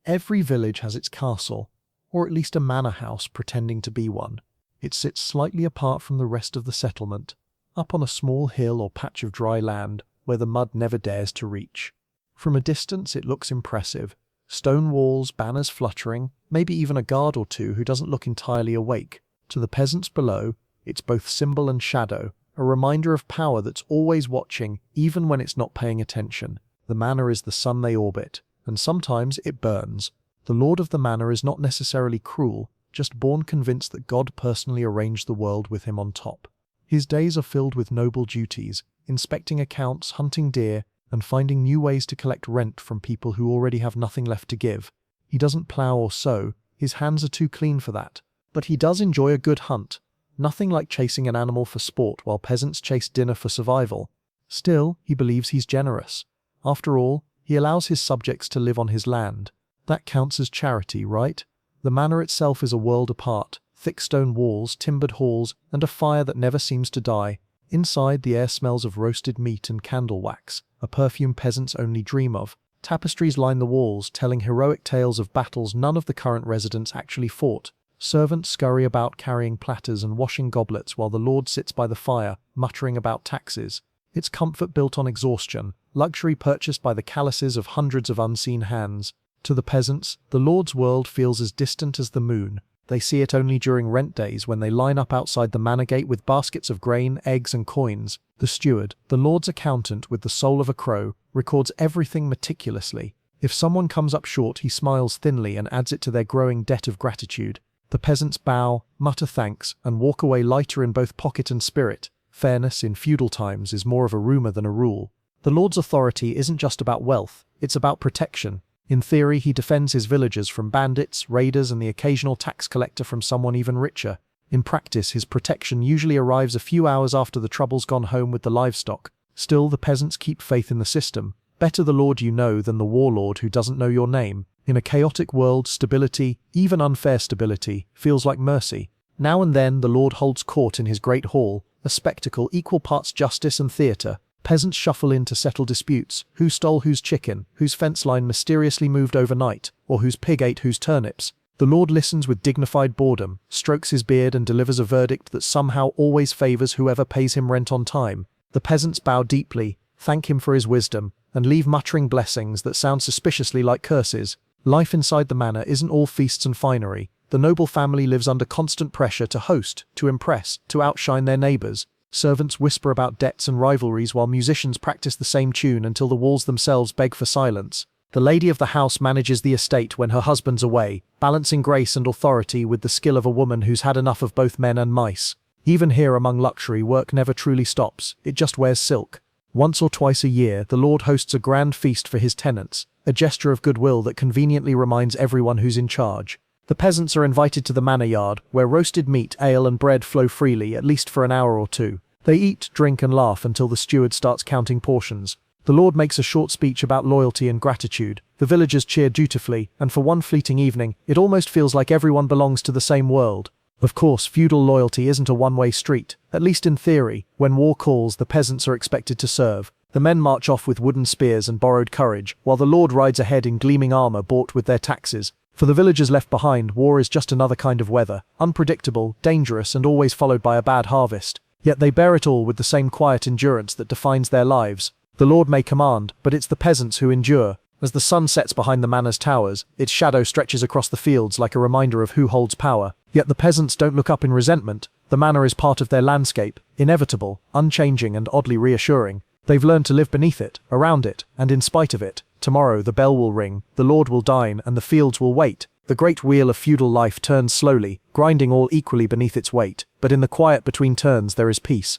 Every village has its castle, or at least a manor house pretending to be one. It sits slightly apart from the rest of the settlement, up on a small hill or patch of dry land where the mud never dares to reach. From a distance it looks impressive. Stone walls, banners fluttering, maybe even a guard or two who doesn't look entirely awake. To the peasants below, it's both symbol and shadow, a reminder of power that's always watching, even when it's not paying attention. The manor is the sun they orbit, and sometimes it burns. The lord of the manor is not necessarily cruel, just born convinced that God personally arranged the world with him on top. His days are filled with noble duties, inspecting accounts, hunting deer, and finding new ways to collect rent from people who already have nothing left to give. He doesn't plough or sow, his hands are too clean for that. But he does enjoy a good hunt. Nothing like chasing an animal for sport while peasants chase dinner for survival. Still, he believes he's generous. After all, he allows his subjects to live on his land. That counts as charity, right? The manor itself is a world apart. Thick stone walls, timbered halls, and a fire that never seems to die. Inside, the air smells of roasted meat and candle wax, a perfume peasants only dream of. Tapestries line the walls, telling heroic tales of battles none of the current residents actually fought. Servants scurry about carrying platters and washing goblets while the lord sits by the fire, muttering about taxes. It's comfort built on exhaustion, luxury purchased by the calluses of hundreds of unseen hands. To the peasants, the lord's world feels as distant as the moon. They see it only during rent days when they line up outside the manor gate with baskets of grain, eggs, and coins. The steward, the lord's accountant with the soul of a crow, records everything meticulously. If someone comes up short, he smiles thinly and adds it to their growing debt of gratitude. The peasants bow, mutter thanks, and walk away lighter in both pocket and spirit. Fairness in feudal times is more of a rumor than a rule. The lord's authority isn't just about wealth, it's about protection. In theory, he defends his villagers from bandits, raiders, and the occasional tax collector from someone even richer. In practice, his protection usually arrives a few hours after the trouble's gone home with the livestock. Still, the peasants keep faith in the system. Better the lord you know than the warlord who doesn't know your name. In a chaotic world, stability, even unfair stability, feels like mercy. Now and then, the lord holds court in his great hall, a spectacle equal parts justice and theatre. Peasants shuffle in to settle disputes. Who stole whose chicken, whose fence line mysteriously moved overnight, or whose pig ate whose turnips. The lord listens with dignified boredom, strokes his beard and delivers a verdict that somehow always favors whoever pays him rent on time. The peasants bow deeply, thank him for his wisdom, and leave muttering blessings that sound suspiciously like curses. Life inside the manor isn't all feasts and finery. The noble family lives under constant pressure to host, to impress, to outshine their neighbors. Servants whisper about debts and rivalries while musicians practice the same tune until the walls themselves beg for silence. The lady of the house manages the estate when her husband's away, balancing grace and authority with the skill of a woman who's had enough of both men and mice. Even here among luxury, work never truly stops, it just wears silk. Once or twice a year, the lord hosts a grand feast for his tenants, a gesture of goodwill that conveniently reminds everyone who's in charge. The peasants are invited to the manor yard, where roasted meat, ale and bread flow freely, at least for an hour or two. They eat, drink and laugh until the steward starts counting portions. The lord makes a short speech about loyalty and gratitude. The villagers cheer dutifully, and for one fleeting evening, it almost feels like everyone belongs to the same world. Of course, feudal loyalty isn't a one-way street. At least in theory, when war calls, the peasants are expected to serve. The men march off with wooden spears and borrowed courage, while the lord rides ahead in gleaming armor bought with their taxes. For the villagers left behind, war is just another kind of weather, unpredictable, dangerous, and always followed by a bad harvest. Yet they bear it all with the same quiet endurance that defines their lives. The lord may command, but it's the peasants who endure. As the sun sets behind the manor's towers, its shadow stretches across the fields like a reminder of who holds power. Yet the peasants don't look up in resentment. The manor is part of their landscape, inevitable, unchanging and oddly reassuring. They've learned to live beneath it, around it, and in spite of it. Tomorrow the bell will ring, the lord will dine, and the fields will wait. The great wheel of feudal life turns slowly, grinding all equally beneath its weight, but in the quiet between turns there is peace.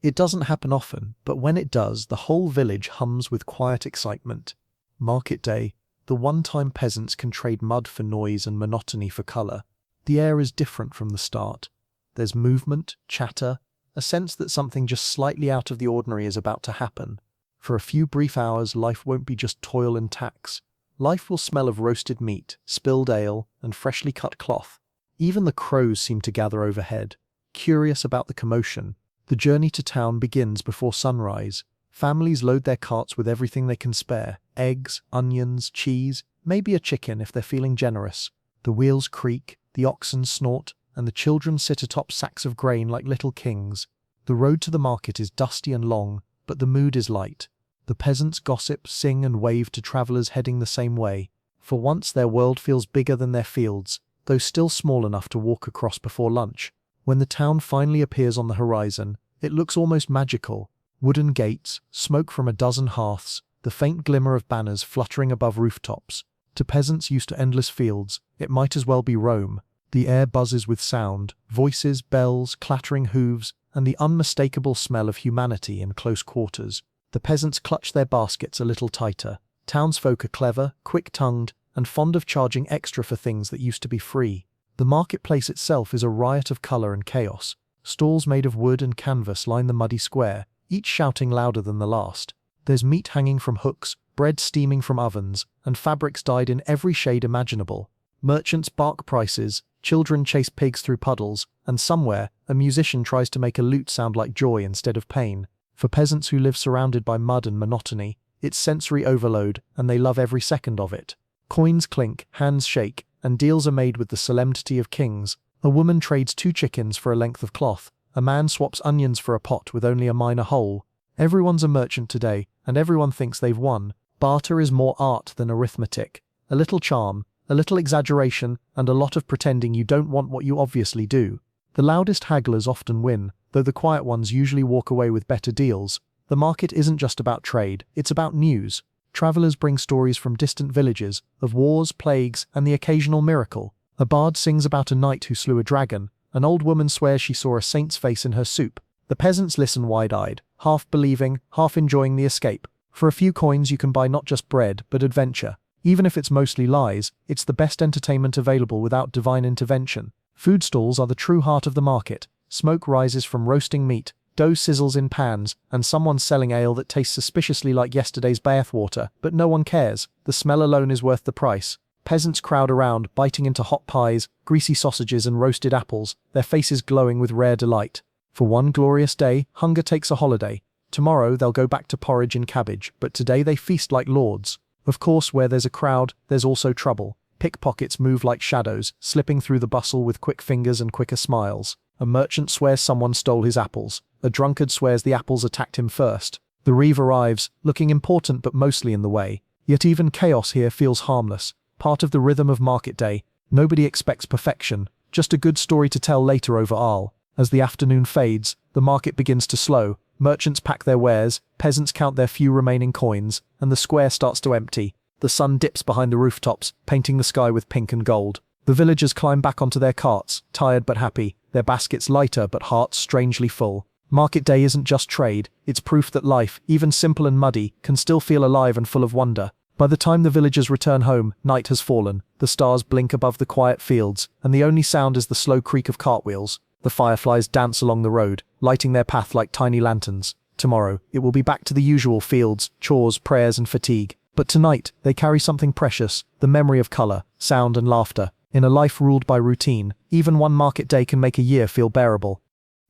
It doesn't happen often, but when it does, the whole village hums with quiet excitement. Market day, the one-time peasants can trade mud for noise and monotony for colour. The air is different from the start. There's movement, chatter, a sense that something just slightly out of the ordinary is about to happen. For a few brief hours, life won't be just toil and tax. Life will smell of roasted meat, spilled ale, and freshly cut cloth. Even the crows seem to gather overhead, curious about the commotion. The journey to town begins before sunrise. Families load their carts with everything they can spare: eggs, onions, cheese, maybe a chicken if they're feeling generous. The wheels creak, the oxen snort, and the children sit atop sacks of grain like little kings. The road to the market is dusty and long, but the mood is light. The peasants gossip, sing and wave to travelers heading the same way. For once their world feels bigger than their fields. though still small enough to walk across before lunch. When the town finally appears on the horizon, it looks almost magical. Wooden gates, smoke from a dozen hearths, the faint glimmer of banners fluttering above rooftops. To peasants used to endless fields, it might as well be Rome. The air buzzes with sound, voices, bells, clattering hooves, and the unmistakable smell of humanity in close quarters. The peasants clutch their baskets a little tighter. Townsfolk are clever, quick-tongued, and fond of charging extra for things that used to be free. The marketplace itself is a riot of color and chaos. Stalls made of wood and canvas line the muddy square, each shouting louder than the last. There's meat hanging from hooks, bread steaming from ovens, and fabrics dyed in every shade imaginable. Merchants bark prices, children chase pigs through puddles, and somewhere, a musician tries to make a lute sound like joy instead of pain. For peasants who live surrounded by mud and monotony, it's sensory overload, and they love every second of it. Coins clink, hands shake, and deals are made with the solemnity of kings. A woman trades 2 chickens for a length of cloth. A man swaps onions for a pot with only a minor hole. Everyone's a merchant today, and everyone thinks they've won. Barter is more art than arithmetic. A little charm, a little exaggeration, and a lot of pretending you don't want what you obviously do. The loudest hagglers often win, though the quiet ones usually walk away with better deals. The market isn't just about trade, it's about news. Travelers bring stories from distant villages, of wars, plagues, and the occasional miracle. A bard sings about a knight who slew a dragon. An old woman swears she saw a saint's face in her soup. The peasants listen wide-eyed, half believing, half enjoying the escape. For a few coins you can buy not just bread, but adventure. Even if it's mostly lies, it's the best entertainment available without divine intervention. Food stalls are the true heart of the market. Smoke rises from roasting meat, dough sizzles in pans, and someone's selling ale that tastes suspiciously like yesterday's bathwater, but no one cares. The smell alone is worth the price. Peasants crowd around, biting into hot pies, greasy sausages and roasted apples, their faces glowing with rare delight. For one glorious day, hunger takes a holiday. Tomorrow they'll go back to porridge and cabbage, but today they feast like lords. Of course, where there's a crowd, there's also trouble. Pickpockets move like shadows, slipping through the bustle with quick fingers and quicker smiles. A merchant swears someone stole his apples. A drunkard swears the apples attacked him first. The reeve arrives, looking important but mostly in the way. Yet even chaos here feels harmless. Part of the rhythm of market day. Nobody expects perfection, just a good story to tell later over ale. As the afternoon fades, the market begins to slow. Merchants pack their wares, peasants count their few remaining coins, and the square starts to empty. The sun dips behind the rooftops, painting the sky with pink and gold. The villagers climb back onto their carts, tired but happy, their baskets lighter but hearts strangely full. Market day isn't just trade, it's proof that life, even simple and muddy, can still feel alive and full of wonder. By the time the villagers return home, night has fallen, the stars blink above the quiet fields, and the only sound is the slow creak of cartwheels. The fireflies dance along the road, lighting their path like tiny lanterns. Tomorrow, it will be back to the usual fields, chores, prayers and fatigue. But tonight, they carry something precious, the memory of color, sound and laughter. In a life ruled by routine, even one market day can make a year feel bearable.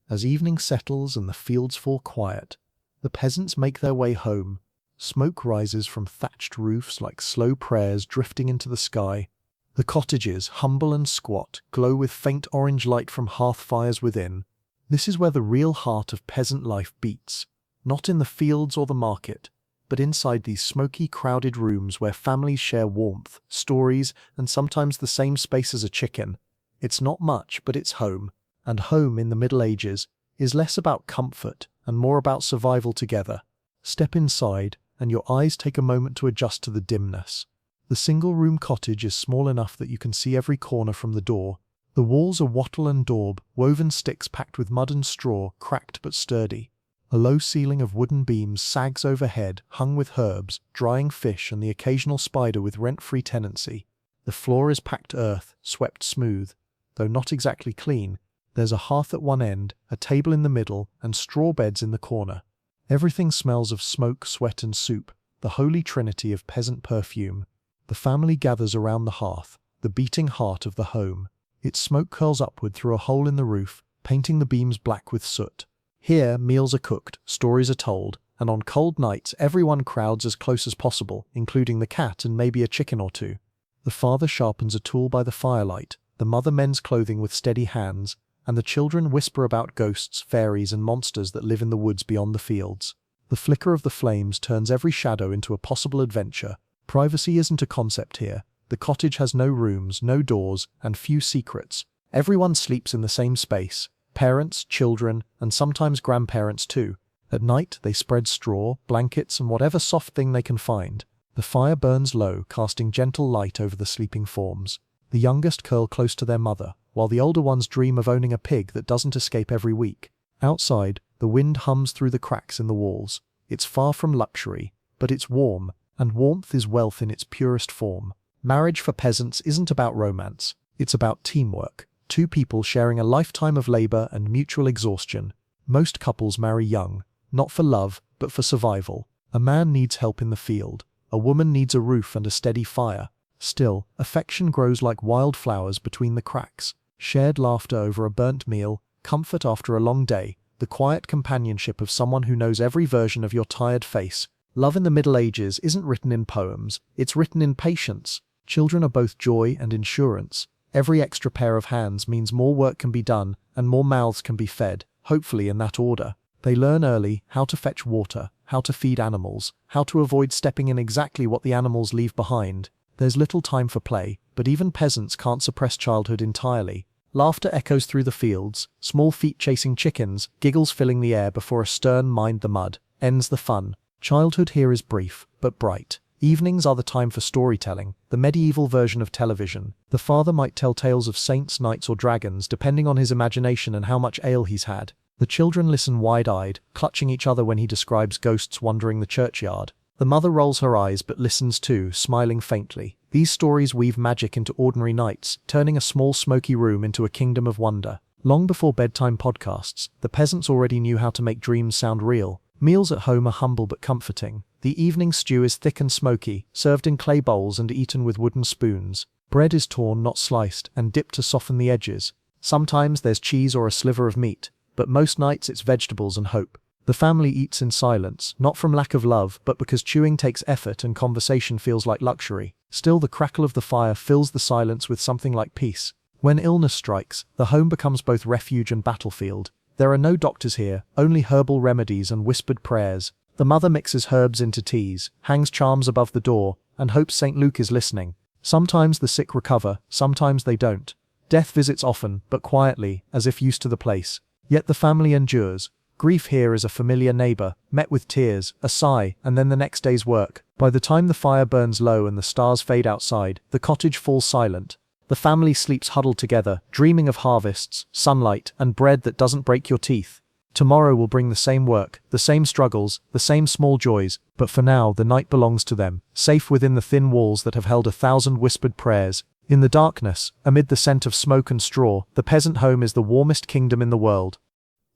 As evening settles and the fields fall quiet, the peasants make their way home. Smoke rises from thatched roofs like slow prayers drifting into the sky. The cottages, humble and squat, glow with faint orange light from hearth fires within. This is where the real heart of peasant life beats, not in the fields or the market, but inside these smoky, crowded rooms where families share warmth, stories, and sometimes the same space as a chicken. It's not much, but it's home. And home in the Middle Ages is less about comfort and more about survival together. Step inside, and your eyes take a moment to adjust to the dimness. The single-room cottage is small enough that you can see every corner from the door. The walls are wattle and daub, woven sticks packed with mud and straw, cracked but sturdy. A low ceiling of wooden beams sags overhead, hung with herbs, drying fish and the occasional spider with rent-free tenancy. The floor is packed earth, swept smooth. Though not exactly clean, there's a hearth at one end, a table in the middle, and straw beds in the corner. Everything smells of smoke, sweat and soup, the holy trinity of peasant perfume. The family gathers around the hearth, the beating heart of the home. Its smoke curls upward through a hole in the roof, painting the beams black with soot. Here, meals are cooked, stories are told, and on cold nights everyone crowds as close as possible, including the cat and maybe a chicken or two. The father sharpens a tool by the firelight, the mother mends clothing with steady hands, and the children whisper about ghosts, fairies and monsters that live in the woods beyond the fields. The flicker of the flames turns every shadow into a possible adventure. Privacy isn't a concept here. The cottage has no rooms, no doors, and few secrets. Everyone sleeps in the same space. Parents, children, and sometimes grandparents too. At night, they spread straw, blankets, and whatever soft thing they can find. The fire burns low, casting gentle light over the sleeping forms. The youngest curl close to their mother, while the older ones dream of owning a pig that doesn't escape every week. Outside, the wind hums through the cracks in the walls. It's far from luxury, but it's warm, and warmth is wealth in its purest form. Marriage for peasants isn't about romance. It's about teamwork. Two people sharing a lifetime of labor and mutual exhaustion. Most couples marry young, not for love, but for survival. A man needs help in the field. A woman needs a roof and a steady fire. Still, affection grows like wildflowers between the cracks. Shared laughter over a burnt meal, comfort after a long day, the quiet companionship of someone who knows every version of your tired face. Love in the Middle Ages isn't written in poems, it's written in patience. Children are both joy and insurance. Every extra pair of hands means more work can be done and more mouths can be fed, hopefully in that order. They learn early how to fetch water, how to feed animals, how to avoid stepping in exactly what the animals leave behind. There's little time for play, but even peasants can't suppress childhood entirely. Laughter echoes through the fields, small feet chasing chickens, giggles filling the air before a stern mind the mud ends the fun. Childhood here is brief, but bright. Evenings are the time for storytelling, the medieval version of television. The father might tell tales of saints, knights, or dragons, depending on his imagination and how much ale he's had. The children listen wide-eyed, clutching each other when he describes ghosts wandering the churchyard. The mother rolls her eyes but listens too, smiling faintly. These stories weave magic into ordinary nights, turning a small smoky room into a kingdom of wonder. Long before bedtime podcasts, the peasants already knew how to make dreams sound real. Meals at home are humble but comforting. The evening stew is thick and smoky, served in clay bowls and eaten with wooden spoons. Bread is torn, not sliced, and dipped to soften the edges. Sometimes there's cheese or a sliver of meat, but most nights it's vegetables and hope. The family eats in silence, not from lack of love, but because chewing takes effort and conversation feels like luxury. Still, the crackle of the fire fills the silence with something like peace. When illness strikes, the home becomes both refuge and battlefield. There are no doctors here, only herbal remedies and whispered prayers. The mother mixes herbs into teas, hangs charms above the door, and hopes St. Luke is listening. Sometimes the sick recover, sometimes they don't. Death visits often, but quietly, as if used to the place. Yet the family endures. Grief here is a familiar neighbor, met with tears, a sigh, and then the next day's work. By the time the fire burns low and the stars fade outside, the cottage falls silent. The family sleeps huddled together, dreaming of harvests, sunlight, and bread that doesn't break your teeth. Tomorrow will bring the same work, the same struggles, the same small joys, but for now the night belongs to them, safe within the thin walls that have held 1,000 whispered prayers. In the darkness, amid the scent of smoke and straw, the peasant home is the warmest kingdom in the world.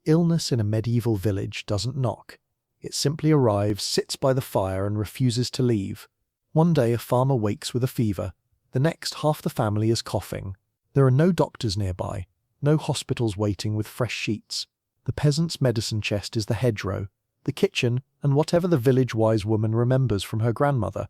Illness in a medieval village doesn't knock. It simply arrives, sits by the fire, and refuses to leave. One day a farmer wakes with a fever. The next, half the family is coughing. There are no doctors nearby, no hospitals waiting with fresh sheets. The peasant's medicine chest is the hedgerow, the kitchen, and whatever the village-wise woman remembers from her grandmother.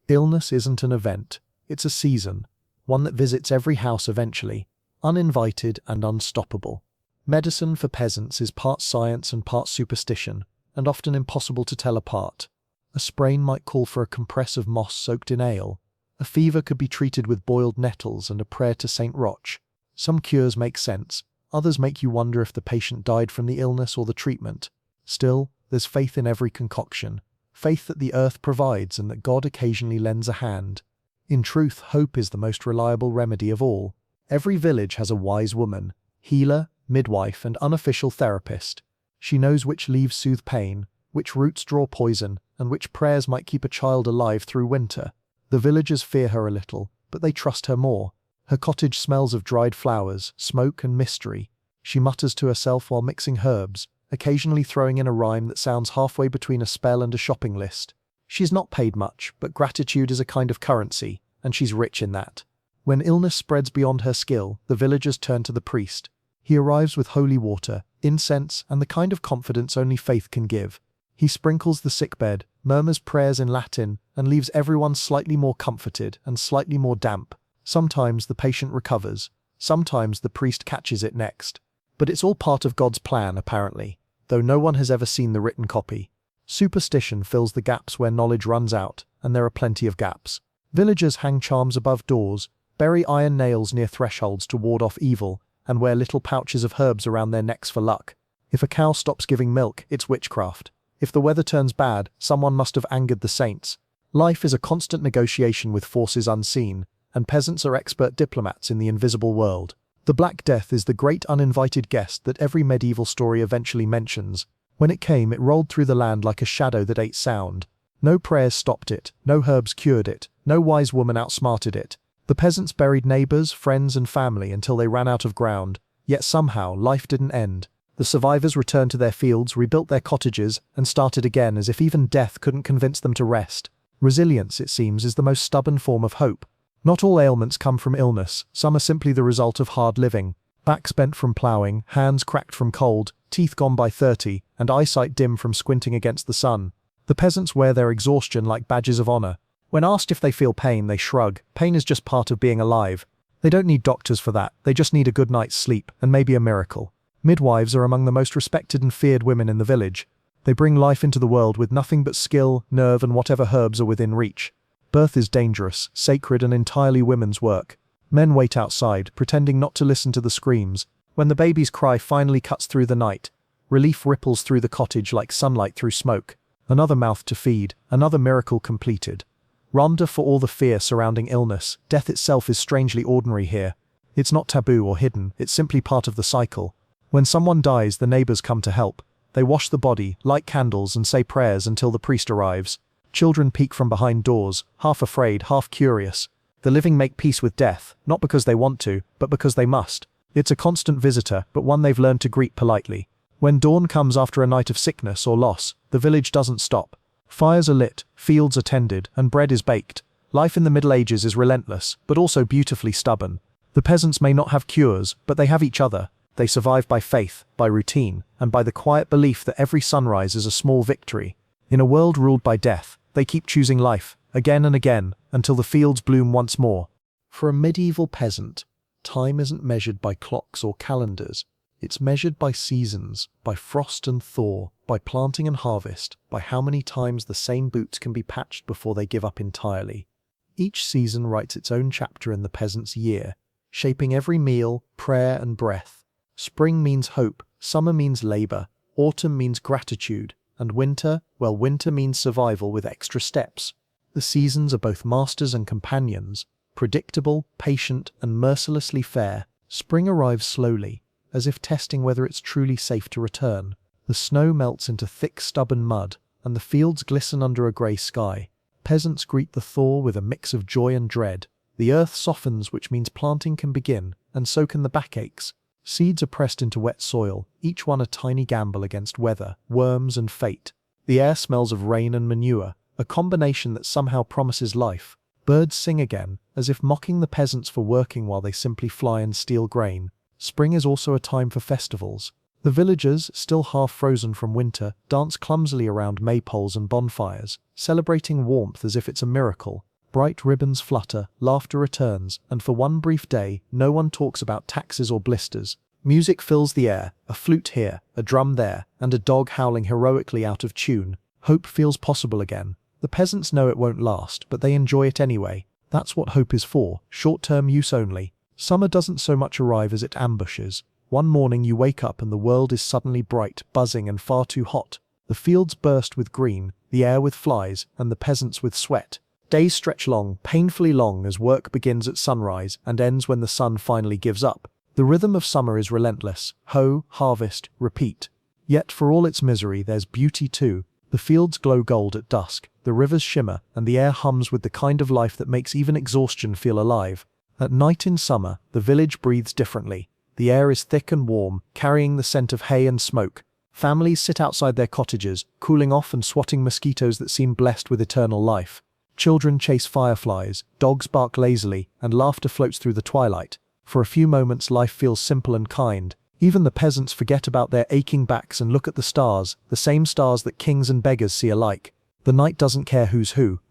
Illness isn't an event, it's a season, one that visits every house eventually, uninvited and unstoppable. Medicine for peasants is part science and part superstition, and often impossible to tell apart. A sprain might call for a compress of moss soaked in ale. A fever could be treated with boiled nettles and a prayer to St. Roch. Some cures make sense, others make you wonder if the patient died from the illness or the treatment. Still, there's faith in every concoction, faith that the earth provides and that God occasionally lends a hand. In truth, hope is the most reliable remedy of all. Every village has a wise woman, healer, midwife, and unofficial therapist. She knows which leaves soothe pain, which roots draw poison, and which prayers might keep a child alive through winter. The villagers fear her a little, but they trust her more. Her cottage smells of dried flowers, smoke, and mystery. She mutters to herself while mixing herbs, occasionally throwing in a rhyme that sounds halfway between a spell and a shopping list. She's not paid much, but gratitude is a kind of currency, and she's rich in that. When illness spreads beyond her skill, the villagers turn to the priest. He arrives with holy water, incense, and the kind of confidence only faith can give. He sprinkles the sickbed, murmurs prayers in Latin, and leaves everyone slightly more comforted and slightly more damp. Sometimes the patient recovers, sometimes the priest catches it next. But it's all part of God's plan, apparently, though no one has ever seen the written copy. Superstition fills the gaps where knowledge runs out, and there are plenty of gaps. Villagers hang charms above doors, bury iron nails near thresholds to ward off evil, and wear little pouches of herbs around their necks for luck. If a cow stops giving milk, it's witchcraft. If the weather turns bad, someone must have angered the saints. Life is a constant negotiation with forces unseen, and peasants are expert diplomats in the invisible world. The Black Death is the great uninvited guest that every medieval story eventually mentions. When it came, it rolled through the land like a shadow that ate sound. No prayers stopped it, no herbs cured it, no wise woman outsmarted it. The peasants buried neighbors, friends, and family until they ran out of ground, yet somehow life didn't end. The survivors returned to their fields, rebuilt their cottages, and started again as if even death couldn't convince them to rest. Resilience, it seems, is the most stubborn form of hope. Not all ailments come from illness, some are simply the result of hard living. Backs bent from ploughing, hands cracked from cold, teeth gone by 30, and eyesight dim from squinting against the sun. The peasants wear their exhaustion like badges of honor. When asked if they feel pain, they shrug. Pain is just part of being alive. They don't need doctors for that, they just need a good night's sleep, and maybe a miracle. Midwives are among the most respected and feared women in the village. They bring life into the world with nothing but skill, nerve, and whatever herbs are within reach. Birth is dangerous, sacred, and entirely women's work. Men wait outside, pretending not to listen to the screams. When the baby's cry finally cuts through the night, relief ripples through the cottage like sunlight through smoke. Another mouth to feed, another miracle completed. Ramda for all the fear surrounding illness, death itself is strangely ordinary here. It's not taboo or hidden, it's simply part of the cycle. When someone dies, the neighbors come to help. They wash the body, light candles, and say prayers until the priest arrives. Children peek from behind doors, half afraid, half curious. The living make peace with death, not because they want to, but because they must. It's a constant visitor, but one they've learned to greet politely. When dawn comes after a night of sickness or loss, the village doesn't stop. Fires are lit, fields are tended, and bread is baked. Life in the Middle Ages is relentless, but also beautifully stubborn. The peasants may not have cures, but they have each other. They survive by faith, by routine, and by the quiet belief that every sunrise is a small victory. In a world ruled by death, they keep choosing life, again and again, until the fields bloom once more. For a medieval peasant, time isn't measured by clocks or calendars. It's measured by seasons, by frost and thaw, by planting and harvest, by how many times the same boots can be patched before they give up entirely. Each season writes its own chapter in the peasant's year, shaping every meal, prayer, and breath. Spring means hope, summer means labor, autumn means gratitude, and winter, well, winter means survival with extra steps. The seasons are both masters and companions, predictable, patient, and mercilessly fair. Spring arrives slowly, as if testing whether it's truly safe to return. The snow melts into thick, stubborn mud, and the fields glisten under a grey sky. Peasants greet the thaw with a mix of joy and dread. The earth softens, which means planting can begin, and so can the backaches. Seeds are pressed into wet soil, each one a tiny gamble against weather, worms, and fate. The air smells of rain and manure, a combination that somehow promises life. Birds sing again, as if mocking the peasants for working while they simply fly and steal grain. Spring is also a time for festivals. The villagers, still half frozen from winter, dance clumsily around maypoles and bonfires, celebrating warmth as if it's a miracle. Bright ribbons flutter, laughter returns, and for one brief day, no one talks about taxes or blisters. Music fills the air, a flute here, a drum there, and a dog howling heroically out of tune. Hope feels possible again. The peasants know it won't last, but they enjoy it anyway. That's what hope is for, short-term use only. Summer doesn't so much arrive as it ambushes. One morning you wake up and the world is suddenly bright, buzzing, and far too hot. The fields burst with green, the air with flies, and the peasants with sweat. Days stretch long, painfully long, as work begins at sunrise and ends when the sun finally gives up. The rhythm of summer is relentless. Hoe, harvest, repeat. Yet for all its misery, there's beauty too. The fields glow gold at dusk, the rivers shimmer, and the air hums with the kind of life that makes even exhaustion feel alive. At night in summer, the village breathes differently. The air is thick and warm, carrying the scent of hay and smoke. Families sit outside their cottages, cooling off and swatting mosquitoes that seem blessed with eternal life. Children chase fireflies, dogs bark lazily, and laughter floats through the twilight. For a few moments life feels simple and kind. Even the peasants forget about their aching backs and look at the stars, the same stars that kings and beggars see alike. The night doesn't care who's who.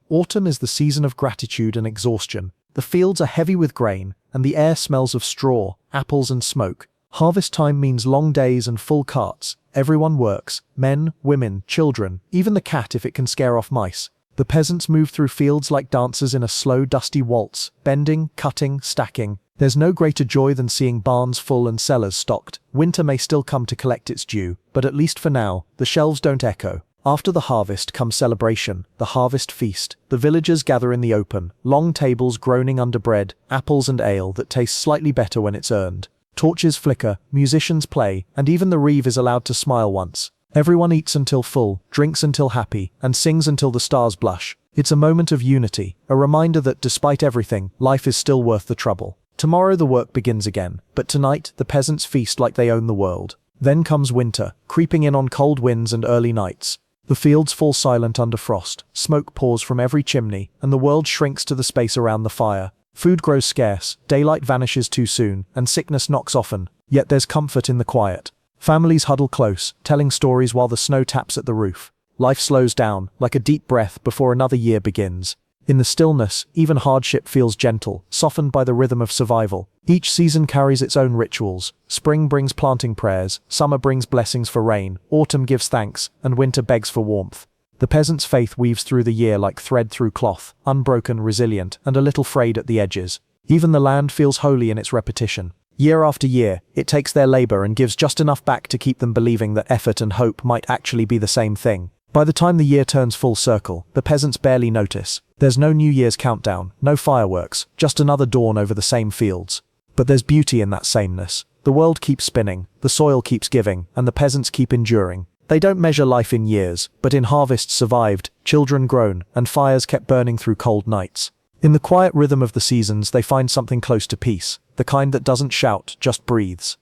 Autumn is the season of gratitude and exhaustion. The fields are heavy with grain, and the air smells of straw, apples, and smoke. Harvest time means long days and full carts. Everyone works, men, women, children, even the cat if it can scare off mice. The peasants move through fields like dancers in a slow, dusty waltz, bending, cutting, stacking. There's no greater joy than seeing barns full and cellars stocked. Winter may still come to collect its due, but at least for now, the shelves don't echo. After the harvest comes celebration, the harvest feast. The villagers gather in the open, long tables groaning under bread, apples and ale that tastes slightly better when it's earned. Torches flicker, musicians play, and even the reeve is allowed to smile once. Everyone eats until full, drinks until happy, and sings until the stars blush. It's a moment of unity, a reminder that despite everything, life is still worth the trouble. Tomorrow the work begins again, but tonight the peasants feast like they own the world. Then comes winter, creeping in on cold winds and early nights. The fields fall silent under frost, smoke pours from every chimney, and the world shrinks to the space around the fire. Food grows scarce, daylight vanishes too soon, and sickness knocks often, yet there's comfort in the quiet. Families huddle close, telling stories while the snow taps at the roof. Life slows down, like a deep breath before another year begins. In the stillness, even hardship feels gentle, softened by the rhythm of survival. Each season carries its own rituals. Spring brings planting prayers, summer brings blessings for rain, autumn gives thanks, and winter begs for warmth. The peasant's faith weaves through the year like thread through cloth, unbroken, resilient, and a little frayed at the edges. Even the land feels holy in its repetition. Year after year, it takes their labor and gives just enough back to keep them believing that effort and hope might actually be the same thing. By the time the year turns full circle, the peasants barely notice. There's no New Year's countdown, no fireworks, just another dawn over the same fields. But there's beauty in that sameness. The world keeps spinning, the soil keeps giving, and the peasants keep enduring. They don't measure life in years, but in harvests survived, children grown, and fires kept burning through cold nights. In the quiet rhythm of the seasons they find something close to peace, the kind that doesn't shout, just breathes.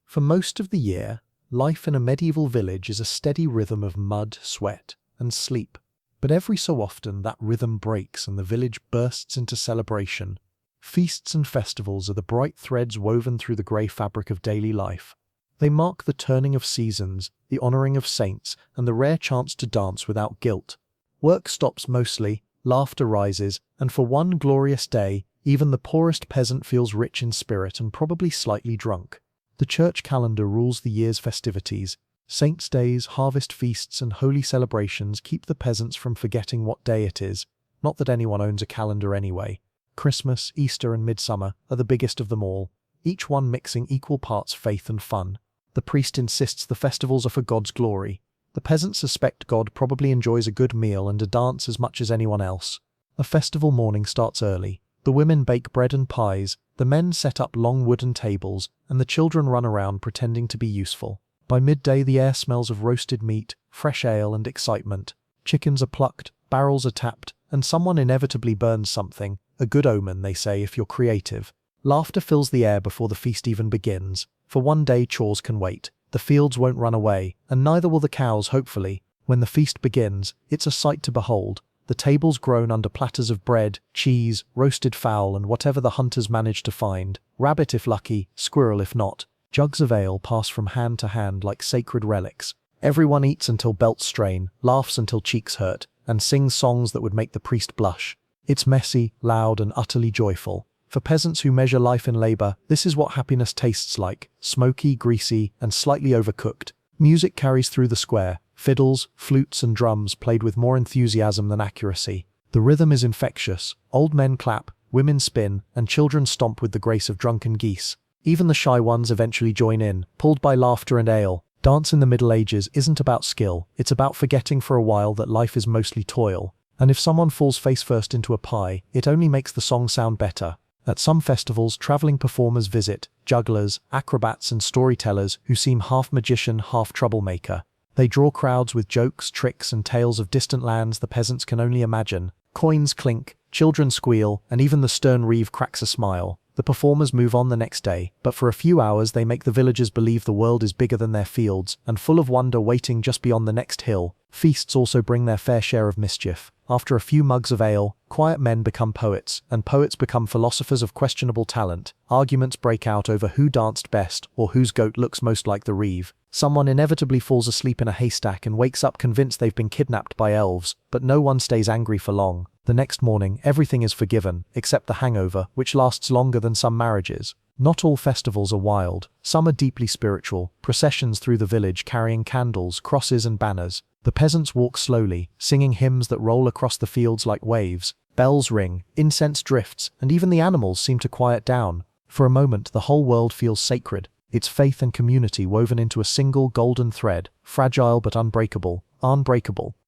For most of the year, life in a medieval village is a steady rhythm of mud, sweat, and sleep. But every so often that rhythm breaks and the village bursts into celebration. Feasts and festivals are the bright threads woven through the grey fabric of daily life. They mark the turning of seasons, the honouring of saints, and the rare chance to dance without guilt. Work stops mostly, laughter rises, and for one glorious day, even the poorest peasant feels rich in spirit and probably slightly drunk. The church calendar rules the year's festivities. Saints' days, harvest feasts, and holy celebrations keep the peasants from forgetting what day it is. Not that anyone owns a calendar anyway. Christmas, Easter, and Midsummer are the biggest of them all, each one mixing equal parts faith and fun. The priest insists the festivals are for God's glory. The peasants suspect God probably enjoys a good meal and a dance as much as anyone else. A festival morning starts early. The women bake bread and pies, the men set up long wooden tables, and the children run around pretending to be useful. By midday the air smells of roasted meat, fresh ale, and excitement. Chickens are plucked, barrels are tapped, and someone inevitably burns something, a good omen, they say, if you're creative. Laughter fills the air before the feast even begins. For one day chores can wait. The fields won't run away, and neither will the cows, hopefully. When the feast begins, it's a sight to behold. The tables groan under platters of bread, cheese, roasted fowl, and whatever the hunters manage to find. Rabbit if lucky, squirrel if not. Jugs of ale pass from hand to hand like sacred relics. Everyone eats until belts strain, laughs until cheeks hurt, and sings songs that would make the priest blush. It's messy, loud, and utterly joyful. For peasants who measure life in labor, this is what happiness tastes like: smoky, greasy, and slightly overcooked. Music carries through the square. Fiddles, flutes, and drums played with more enthusiasm than accuracy. The rhythm is infectious. Old men clap, women spin, and children stomp with the grace of drunken geese. Even the shy ones eventually join in, pulled by laughter and ale. Dance in the Middle Ages isn't about skill, it's about forgetting for a while that life is mostly toil. And if someone falls face first into a pie, it only makes the song sound better. At some festivals, traveling performers visit, jugglers, acrobats, and storytellers who seem half magician, half troublemaker. They draw crowds with jokes, tricks, and tales of distant lands the peasants can only imagine. Coins clink, children squeal, and even the stern reeve cracks a smile. The performers move on the next day, but for a few hours they make the villagers believe the world is bigger than their fields, and full of wonder waiting just beyond the next hill. Feasts also bring their fair share of mischief. After a few mugs of ale, quiet men become poets, and poets become philosophers of questionable talent. Arguments break out over who danced best, or whose goat looks most like the reeve. Someone inevitably falls asleep in a haystack and wakes up convinced they've been kidnapped by elves, but no one stays angry for long. The next morning, everything is forgiven, except the hangover, which lasts longer than some marriages. Not all festivals are wild. Some are deeply spiritual, processions through the village carrying candles, crosses and banners. The peasants walk slowly, singing hymns that roll across the fields like waves. Bells ring, incense drifts, and even the animals seem to quiet down. For a moment, the whole world feels sacred, its faith and community woven into a single golden thread, fragile but unbreakable.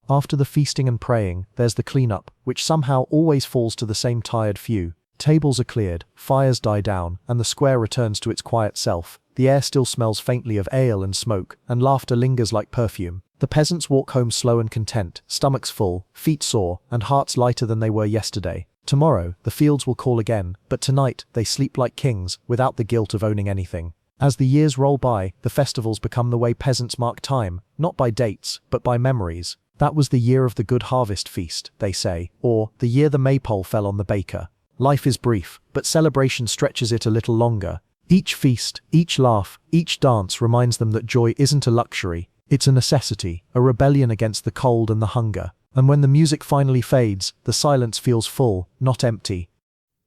After the feasting and praying, there's the cleanup, which somehow always falls to the same tired few. Tables are cleared, fires die down, and the square returns to its quiet self. The air still smells faintly of ale and smoke, and laughter lingers like perfume. The peasants walk home slow and content, stomachs full, feet sore, and hearts lighter than they were yesterday. Tomorrow, the fields will call again, but tonight, they sleep like kings, without the guilt of owning anything. As the years roll by, the festivals become the way peasants mark time, not by dates, but by memories. That was the year of the good harvest feast, they say, or the year the maypole fell on the baker. Life is brief, but celebration stretches it a little longer. Each feast, each laugh, each dance reminds them that joy isn't a luxury, it's a necessity, a rebellion against the cold and the hunger. And when the music finally fades, the silence feels full, not empty.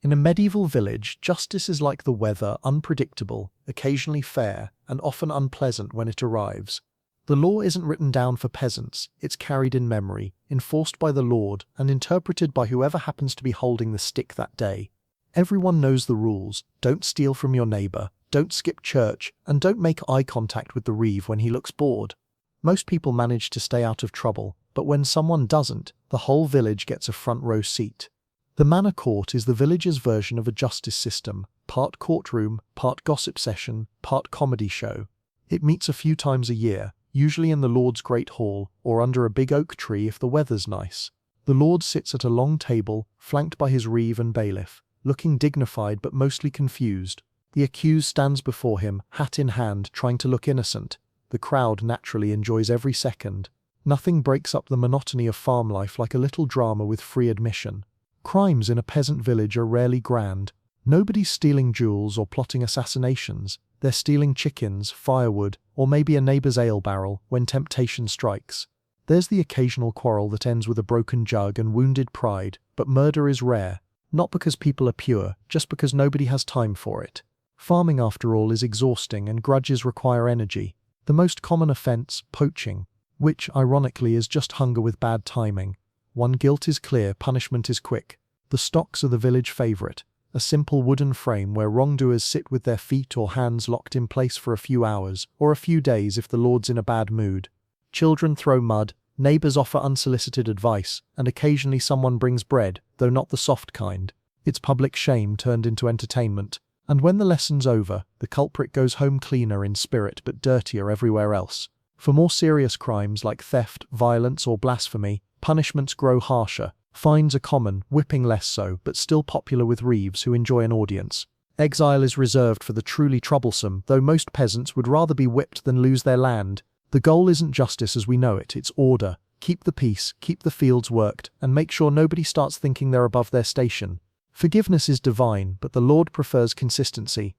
In a medieval village, justice is like the weather, unpredictable, occasionally fair, and often unpleasant when it arrives. The law isn't written down for peasants, it's carried in memory, enforced by the Lord, and interpreted by whoever happens to be holding the stick that day. Everyone knows the rules: don't steal from your neighbor, don't skip church, and don't make eye contact with the reeve when he looks bored. Most people manage to stay out of trouble, but when someone doesn't, the whole village gets a front row seat. The manor court is the village's version of a justice system, part courtroom, part gossip session, part comedy show. It meets a few times a year, usually in the Lord's great hall, or under a big oak tree if the weather's nice. The Lord sits at a long table, flanked by his reeve and bailiff, looking dignified but mostly confused. The accused stands before him, hat in hand, trying to look innocent. The crowd naturally enjoys every second. Nothing breaks up the monotony of farm life like a little drama with free admission. Crimes in a peasant village are rarely grand. Nobody's stealing jewels or plotting assassinations. They're stealing chickens, firewood, or maybe a neighbor's ale barrel when temptation strikes. There's the occasional quarrel that ends with a broken jug and wounded pride, but murder is rare. Not because people are pure, just because nobody has time for it. Farming, after all, is exhausting and grudges require energy. The most common offense, poaching, which, ironically, is just hunger with bad timing. One guilt is clear, punishment is quick. The stocks are the village favorite. A simple wooden frame where wrongdoers sit with their feet or hands locked in place for a few hours, or a few days if the Lord's in a bad mood. Children throw mud, neighbors offer unsolicited advice, and occasionally someone brings bread, though not the soft kind. It's public shame turned into entertainment. And when the lesson's over, the culprit goes home cleaner in spirit but dirtier everywhere else. For more serious crimes like theft, violence, or blasphemy, punishments grow harsher. Fines are common, whipping less so, but still popular with reeves who enjoy an audience. Exile is reserved for the truly troublesome, though most peasants would rather be whipped than lose their land. The goal isn't justice as we know it, it's order. Keep the peace, keep the fields worked, and make sure nobody starts thinking they're above their station. Forgiveness is divine, but the Lord prefers consistency.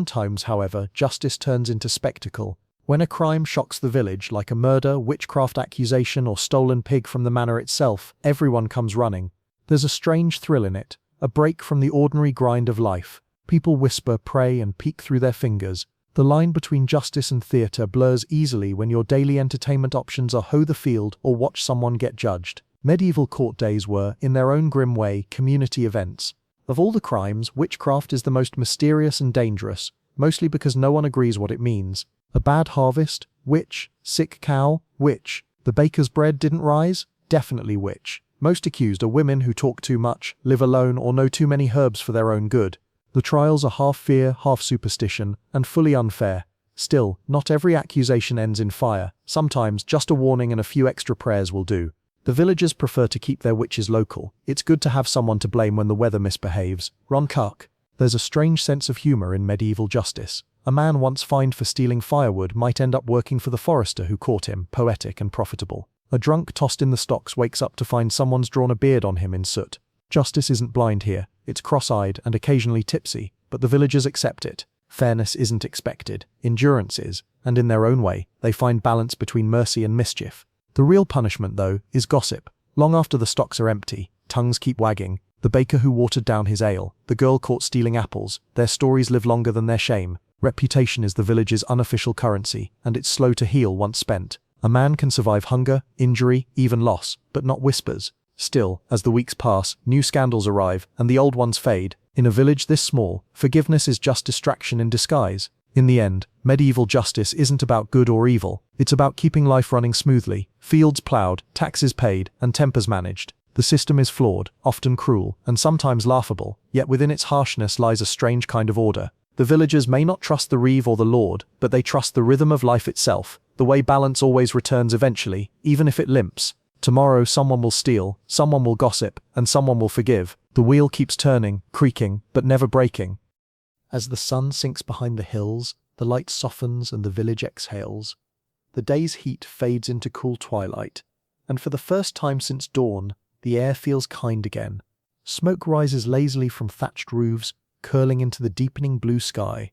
Times, however, justice turns into spectacle. When a crime shocks the village, like a murder, witchcraft accusation, or stolen pig from the manor itself, everyone comes running. There's a strange thrill in it, a break from the ordinary grind of life. People whisper, pray, and peek through their fingers. The line between justice and theatre blurs easily when your daily entertainment options are hoe the field or watch someone get judged. Medieval court days were, in their own grim way, community events. Of all the crimes, witchcraft is the most mysterious and dangerous, mostly because no one agrees what it means. A bad harvest? Witch. Sick cow? Witch. The baker's bread didn't rise? Definitely witch. Most accused are women who talk too much, live alone, or know too many herbs for their own good. The trials are half fear, half superstition, and fully unfair. Still, not every accusation ends in fire. Sometimes just a warning and a few extra prayers will do. The villagers prefer to keep their witches local. It's good to have someone to blame when the weather misbehaves. Ron Cuck. There's a strange sense of humor in medieval justice. A man once fined for stealing firewood might end up working for the forester who caught him, poetic and profitable. A drunk tossed in the stocks wakes up to find someone's drawn a beard on him in soot. Justice isn't blind here, it's cross-eyed and occasionally tipsy, but the villagers accept it. Fairness isn't expected, endurance is, and in their own way, they find balance between mercy and mischief. The real punishment, though, is gossip. Long after the stocks are empty, tongues keep wagging. The baker who watered down his ale, the girl caught stealing apples, their stories live longer than their shame. Reputation is the village's unofficial currency, and it's slow to heal once spent. A man can survive hunger, injury, even loss, but not whispers. Still, as the weeks pass, new scandals arrive, and the old ones fade. In a village this small, forgiveness is just distraction in disguise. In the end, medieval justice isn't about good or evil, it's about keeping life running smoothly, fields plowed, taxes paid, and tempers managed. The system is flawed, often cruel, and sometimes laughable, yet within its harshness lies a strange kind of order. The villagers may not trust the reeve or the lord, but they trust the rhythm of life itself, the way balance always returns eventually, even if it limps. Tomorrow someone will steal, someone will gossip, and someone will forgive. The wheel keeps turning, creaking, but never breaking. As the sun sinks behind the hills, the light softens and the village exhales. The day's heat fades into cool twilight, and for the first time since dawn, the air feels kind again. Smoke rises lazily from thatched roofs, curling into the deepening blue sky.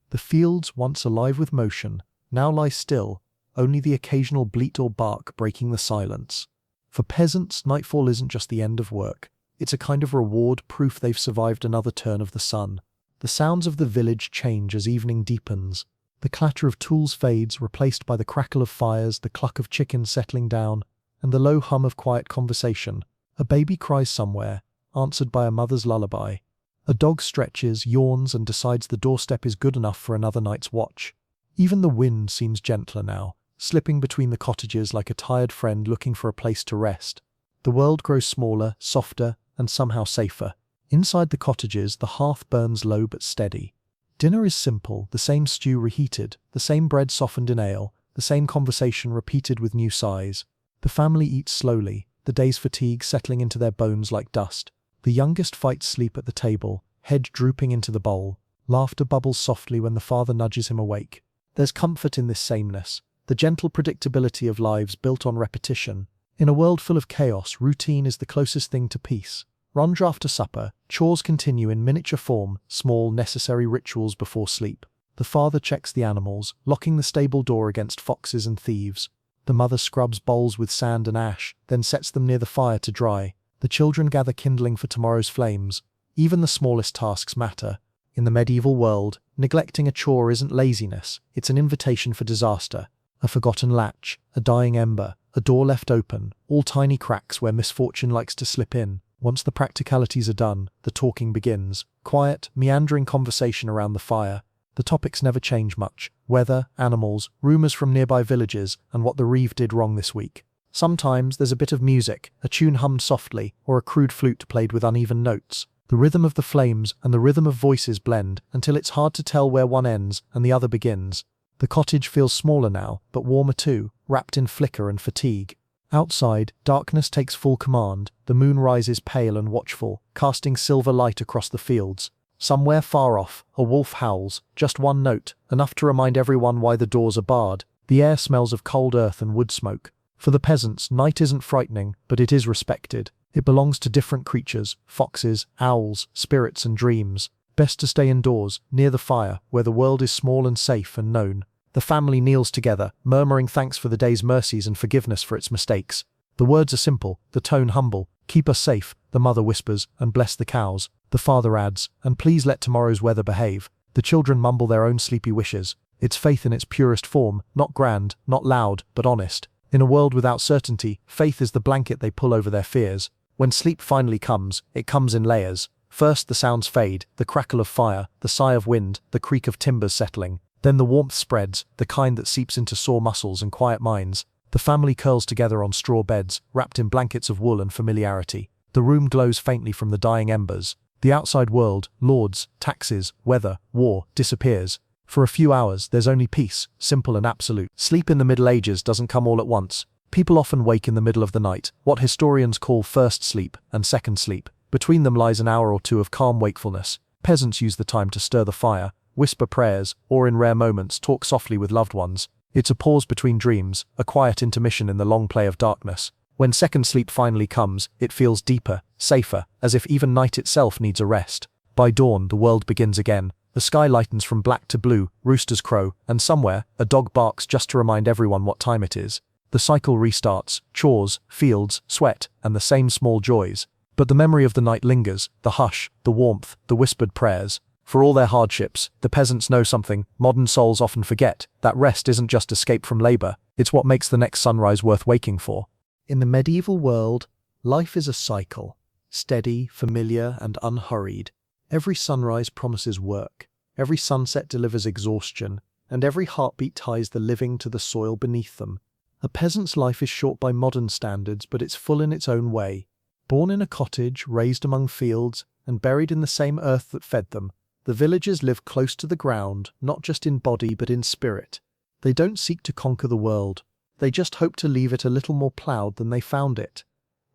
The fields, once alive with motion, now lie still, only the occasional bleat or bark breaking the silence. For peasants, nightfall isn't just the end of work. It's a kind of reward, proof they've survived another turn of the sun. The sounds of the village change as evening deepens. The clatter of tools fades, replaced by the crackle of fires, the cluck of chickens settling down, and the low hum of quiet conversation. A baby cries somewhere, answered by a mother's lullaby. A dog stretches, yawns, and decides the doorstep is good enough for another night's watch. Even the wind seems gentler now, slipping between the cottages like a tired friend looking for a place to rest. The world grows smaller, softer, and somehow safer. Inside the cottages, the hearth burns low but steady. Dinner is simple, the same stew reheated, the same bread softened in ale, the same conversation repeated with new sighs. The family eats slowly, the day's fatigue settling into their bones like dust. The youngest fights sleep at the table, head drooping into the bowl. Laughter bubbles softly when the father nudges him awake. There's comfort in this sameness, the gentle predictability of lives built on repetition. In a world full of chaos, routine is the closest thing to peace. Runge after supper, chores continue in miniature form, small, necessary rituals before sleep. The father checks the animals, locking the stable door against foxes and thieves. The mother scrubs bowls with sand and ash, then sets them near the fire to dry. The children gather kindling for tomorrow's flames. Even the smallest tasks matter. In the medieval world, neglecting a chore isn't laziness, it's an invitation for disaster. A forgotten latch, a dying ember, a door left open, all tiny cracks where misfortune likes to slip in. Once the practicalities are done, the talking begins. Quiet, meandering conversation around the fire. The topics never change much. Weather, animals, rumours from nearby villages, and what the reeve did wrong this week. Sometimes there's a bit of music, a tune hummed softly, or a crude flute played with uneven notes. The rhythm of the flames and the rhythm of voices blend until it's hard to tell where one ends and the other begins. The cottage feels smaller now, but warmer too, wrapped in flicker and fatigue. Outside, darkness takes full command. The moon rises pale and watchful, casting silver light across the fields. Somewhere far off, a wolf howls, just one note, enough to remind everyone why the doors are barred. The air smells of cold earth and wood smoke. For the peasants, night isn't frightening, but it is respected. It belongs to different creatures, foxes, owls, spirits and dreams. Best to stay indoors, near the fire, where the world is small and safe and known. The family kneels together, murmuring thanks for the day's mercies and forgiveness for its mistakes. The words are simple, the tone humble. Keep us safe, the mother whispers, and bless the cows. The father adds, and please let tomorrow's weather behave. The children mumble their own sleepy wishes. It's faith in its purest form, not grand, not loud, but honest. In a world without certainty, faith is the blanket they pull over their fears. When sleep finally comes, it comes in layers. First the sounds fade, the crackle of fire, the sigh of wind, the creak of timbers settling. Then the warmth spreads, the kind that seeps into sore muscles and quiet minds. The family curls together on straw beds, wrapped in blankets of wool and familiarity. The room glows faintly from the dying embers. The outside world, lords, taxes, weather, war, disappears. For a few hours, there's only peace, simple and absolute. Sleep in the Middle Ages doesn't come all at once. People often wake in the middle of the night, what historians call first sleep and second sleep. Between them lies an hour or two of calm wakefulness. Peasants use the time to stir the fire, whisper prayers, or in rare moments talk softly with loved ones. It's a pause between dreams, a quiet intermission in the long play of darkness. When second sleep finally comes, it feels deeper, safer, as if even night itself needs a rest. By dawn, the world begins again. The sky lightens from black to blue, roosters crow, and somewhere, a dog barks just to remind everyone what time it is. The cycle restarts, chores, fields, sweat, and the same small joys. But the memory of the night lingers, the hush, the warmth, the whispered prayers. For all their hardships, the peasants know something modern souls often forget, that rest isn't just escape from labor, it's what makes the next sunrise worth waking for. In the medieval world, life is a cycle, steady, familiar, and unhurried. Every sunrise promises work, every sunset delivers exhaustion, and every heartbeat ties the living to the soil beneath them. A peasant's life is short by modern standards, but it's full in its own way. Born in a cottage, raised among fields, and buried in the same earth that fed them, the villagers live close to the ground, not just in body but in spirit. They don't seek to conquer the world, they just hope to leave it a little more ploughed than they found it.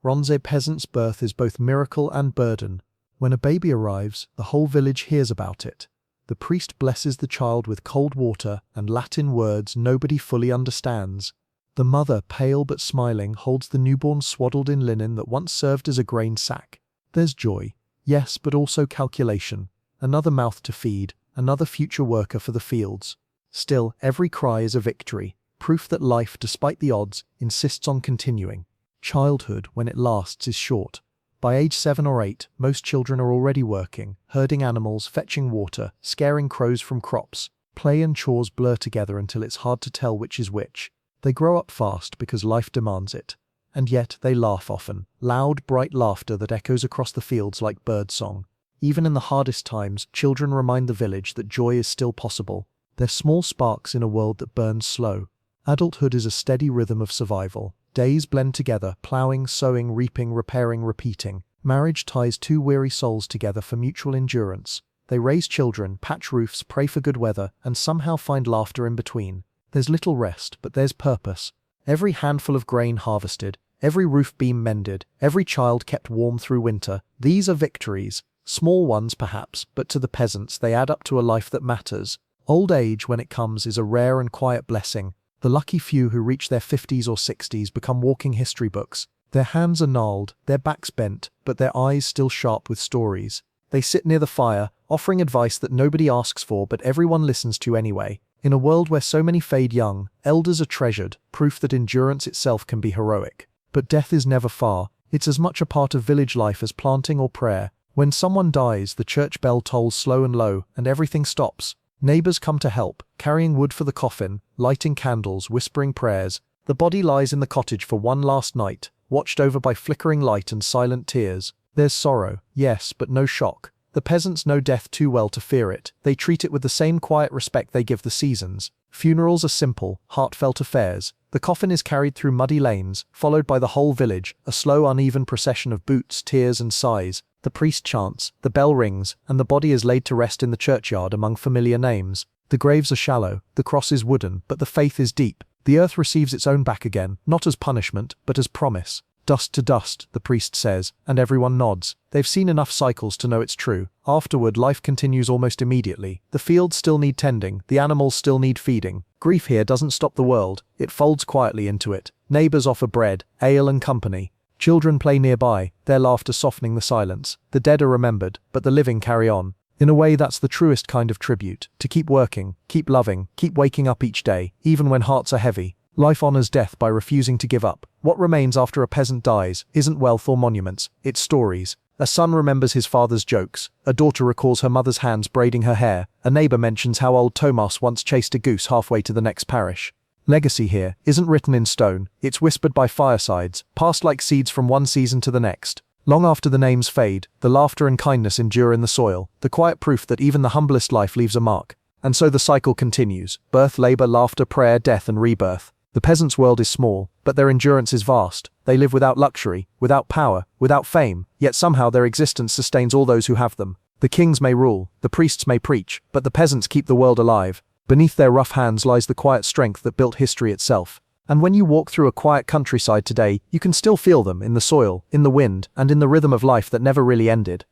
Ronze peasant's birth is both miracle and burden. When a baby arrives, the whole village hears about it. The priest blesses the child with cold water and Latin words nobody fully understands. The mother, pale but smiling, holds the newborn swaddled in linen that once served as a grain sack. There's joy, yes, but also calculation. Another mouth to feed, another future worker for the fields. Still, every cry is a victory, proof that life, despite the odds, insists on continuing. Childhood, when it lasts, is short. By age 7 or 8, most children are already working, herding animals, fetching water, scaring crows from crops. Play and chores blur together until it's hard to tell which is which. They grow up fast because life demands it. And yet they laugh often, loud, bright laughter that echoes across the fields like birdsong. Even in the hardest times, children remind the village that joy is still possible. They're small sparks in a world that burns slow. Adulthood is a steady rhythm of survival. Days blend together, ploughing, sowing, reaping, repairing, repeating. Marriage ties two weary souls together for mutual endurance. They raise children, patch roofs, pray for good weather, and somehow find laughter in between. There's little rest, but there's purpose. Every handful of grain harvested, every roof beam mended, every child kept warm through winter. These are victories. Small ones perhaps, but to the peasants they add up to a life that matters. Old age, when it comes, is a rare and quiet blessing. The lucky few who reach their 50s or 60s become walking history books. Their hands are gnarled, their backs bent, but their eyes still sharp with stories. They sit near the fire, offering advice that nobody asks for but everyone listens to anyway. In a world where so many fade young, elders are treasured, proof that endurance itself can be heroic. But death is never far. It's as much a part of village life as planting or prayer. When someone dies, the church bell tolls slow and low, and everything stops. Neighbors come to help, carrying wood for the coffin, lighting candles, whispering prayers. The body lies in the cottage for one last night, watched over by flickering light and silent tears. There's sorrow, yes, but no shock. The peasants know death too well to fear it. They treat it with the same quiet respect they give the seasons. Funerals are simple, heartfelt affairs. The coffin is carried through muddy lanes, followed by the whole village, a slow, uneven procession of boots, tears, and sighs. The priest chants, the bell rings, and the body is laid to rest in the churchyard among familiar names. The graves are shallow, the cross is wooden, but the faith is deep. The earth receives its own back again, not as punishment, but as promise. Dust to dust, the priest says, and everyone nods. They've seen enough cycles to know it's true. Afterward, life continues almost immediately. The fields still need tending, the animals still need feeding. Grief here doesn't stop the world, it folds quietly into it. Neighbors offer bread, ale and company. Children play nearby, their laughter softening the silence. The dead are remembered, but the living carry on. In a way, that's the truest kind of tribute. To keep working, keep loving, keep waking up each day, even when hearts are heavy. Life honors death by refusing to give up. What remains after a peasant dies isn't wealth or monuments, it's stories. A son remembers his father's jokes, a daughter recalls her mother's hands braiding her hair, a neighbor mentions how old Tomas once chased a goose halfway to the next parish. Legacy here isn't written in stone, it's whispered by firesides, passed like seeds from one season to the next. Long after the names fade, the laughter and kindness endure in the soil, the quiet proof that even the humblest life leaves a mark. And so the cycle continues: birth, labor, laughter, prayer, death, and rebirth. The peasant's world is small, but their endurance is vast. They live without luxury, without power, without fame, yet somehow their existence sustains all those who have them. The kings may rule, the priests may preach, but the peasants keep the world alive. Beneath their rough hands lies the quiet strength that built history itself. And when you walk through a quiet countryside today, you can still feel them in the soil, in the wind, and in the rhythm of life that never really ended.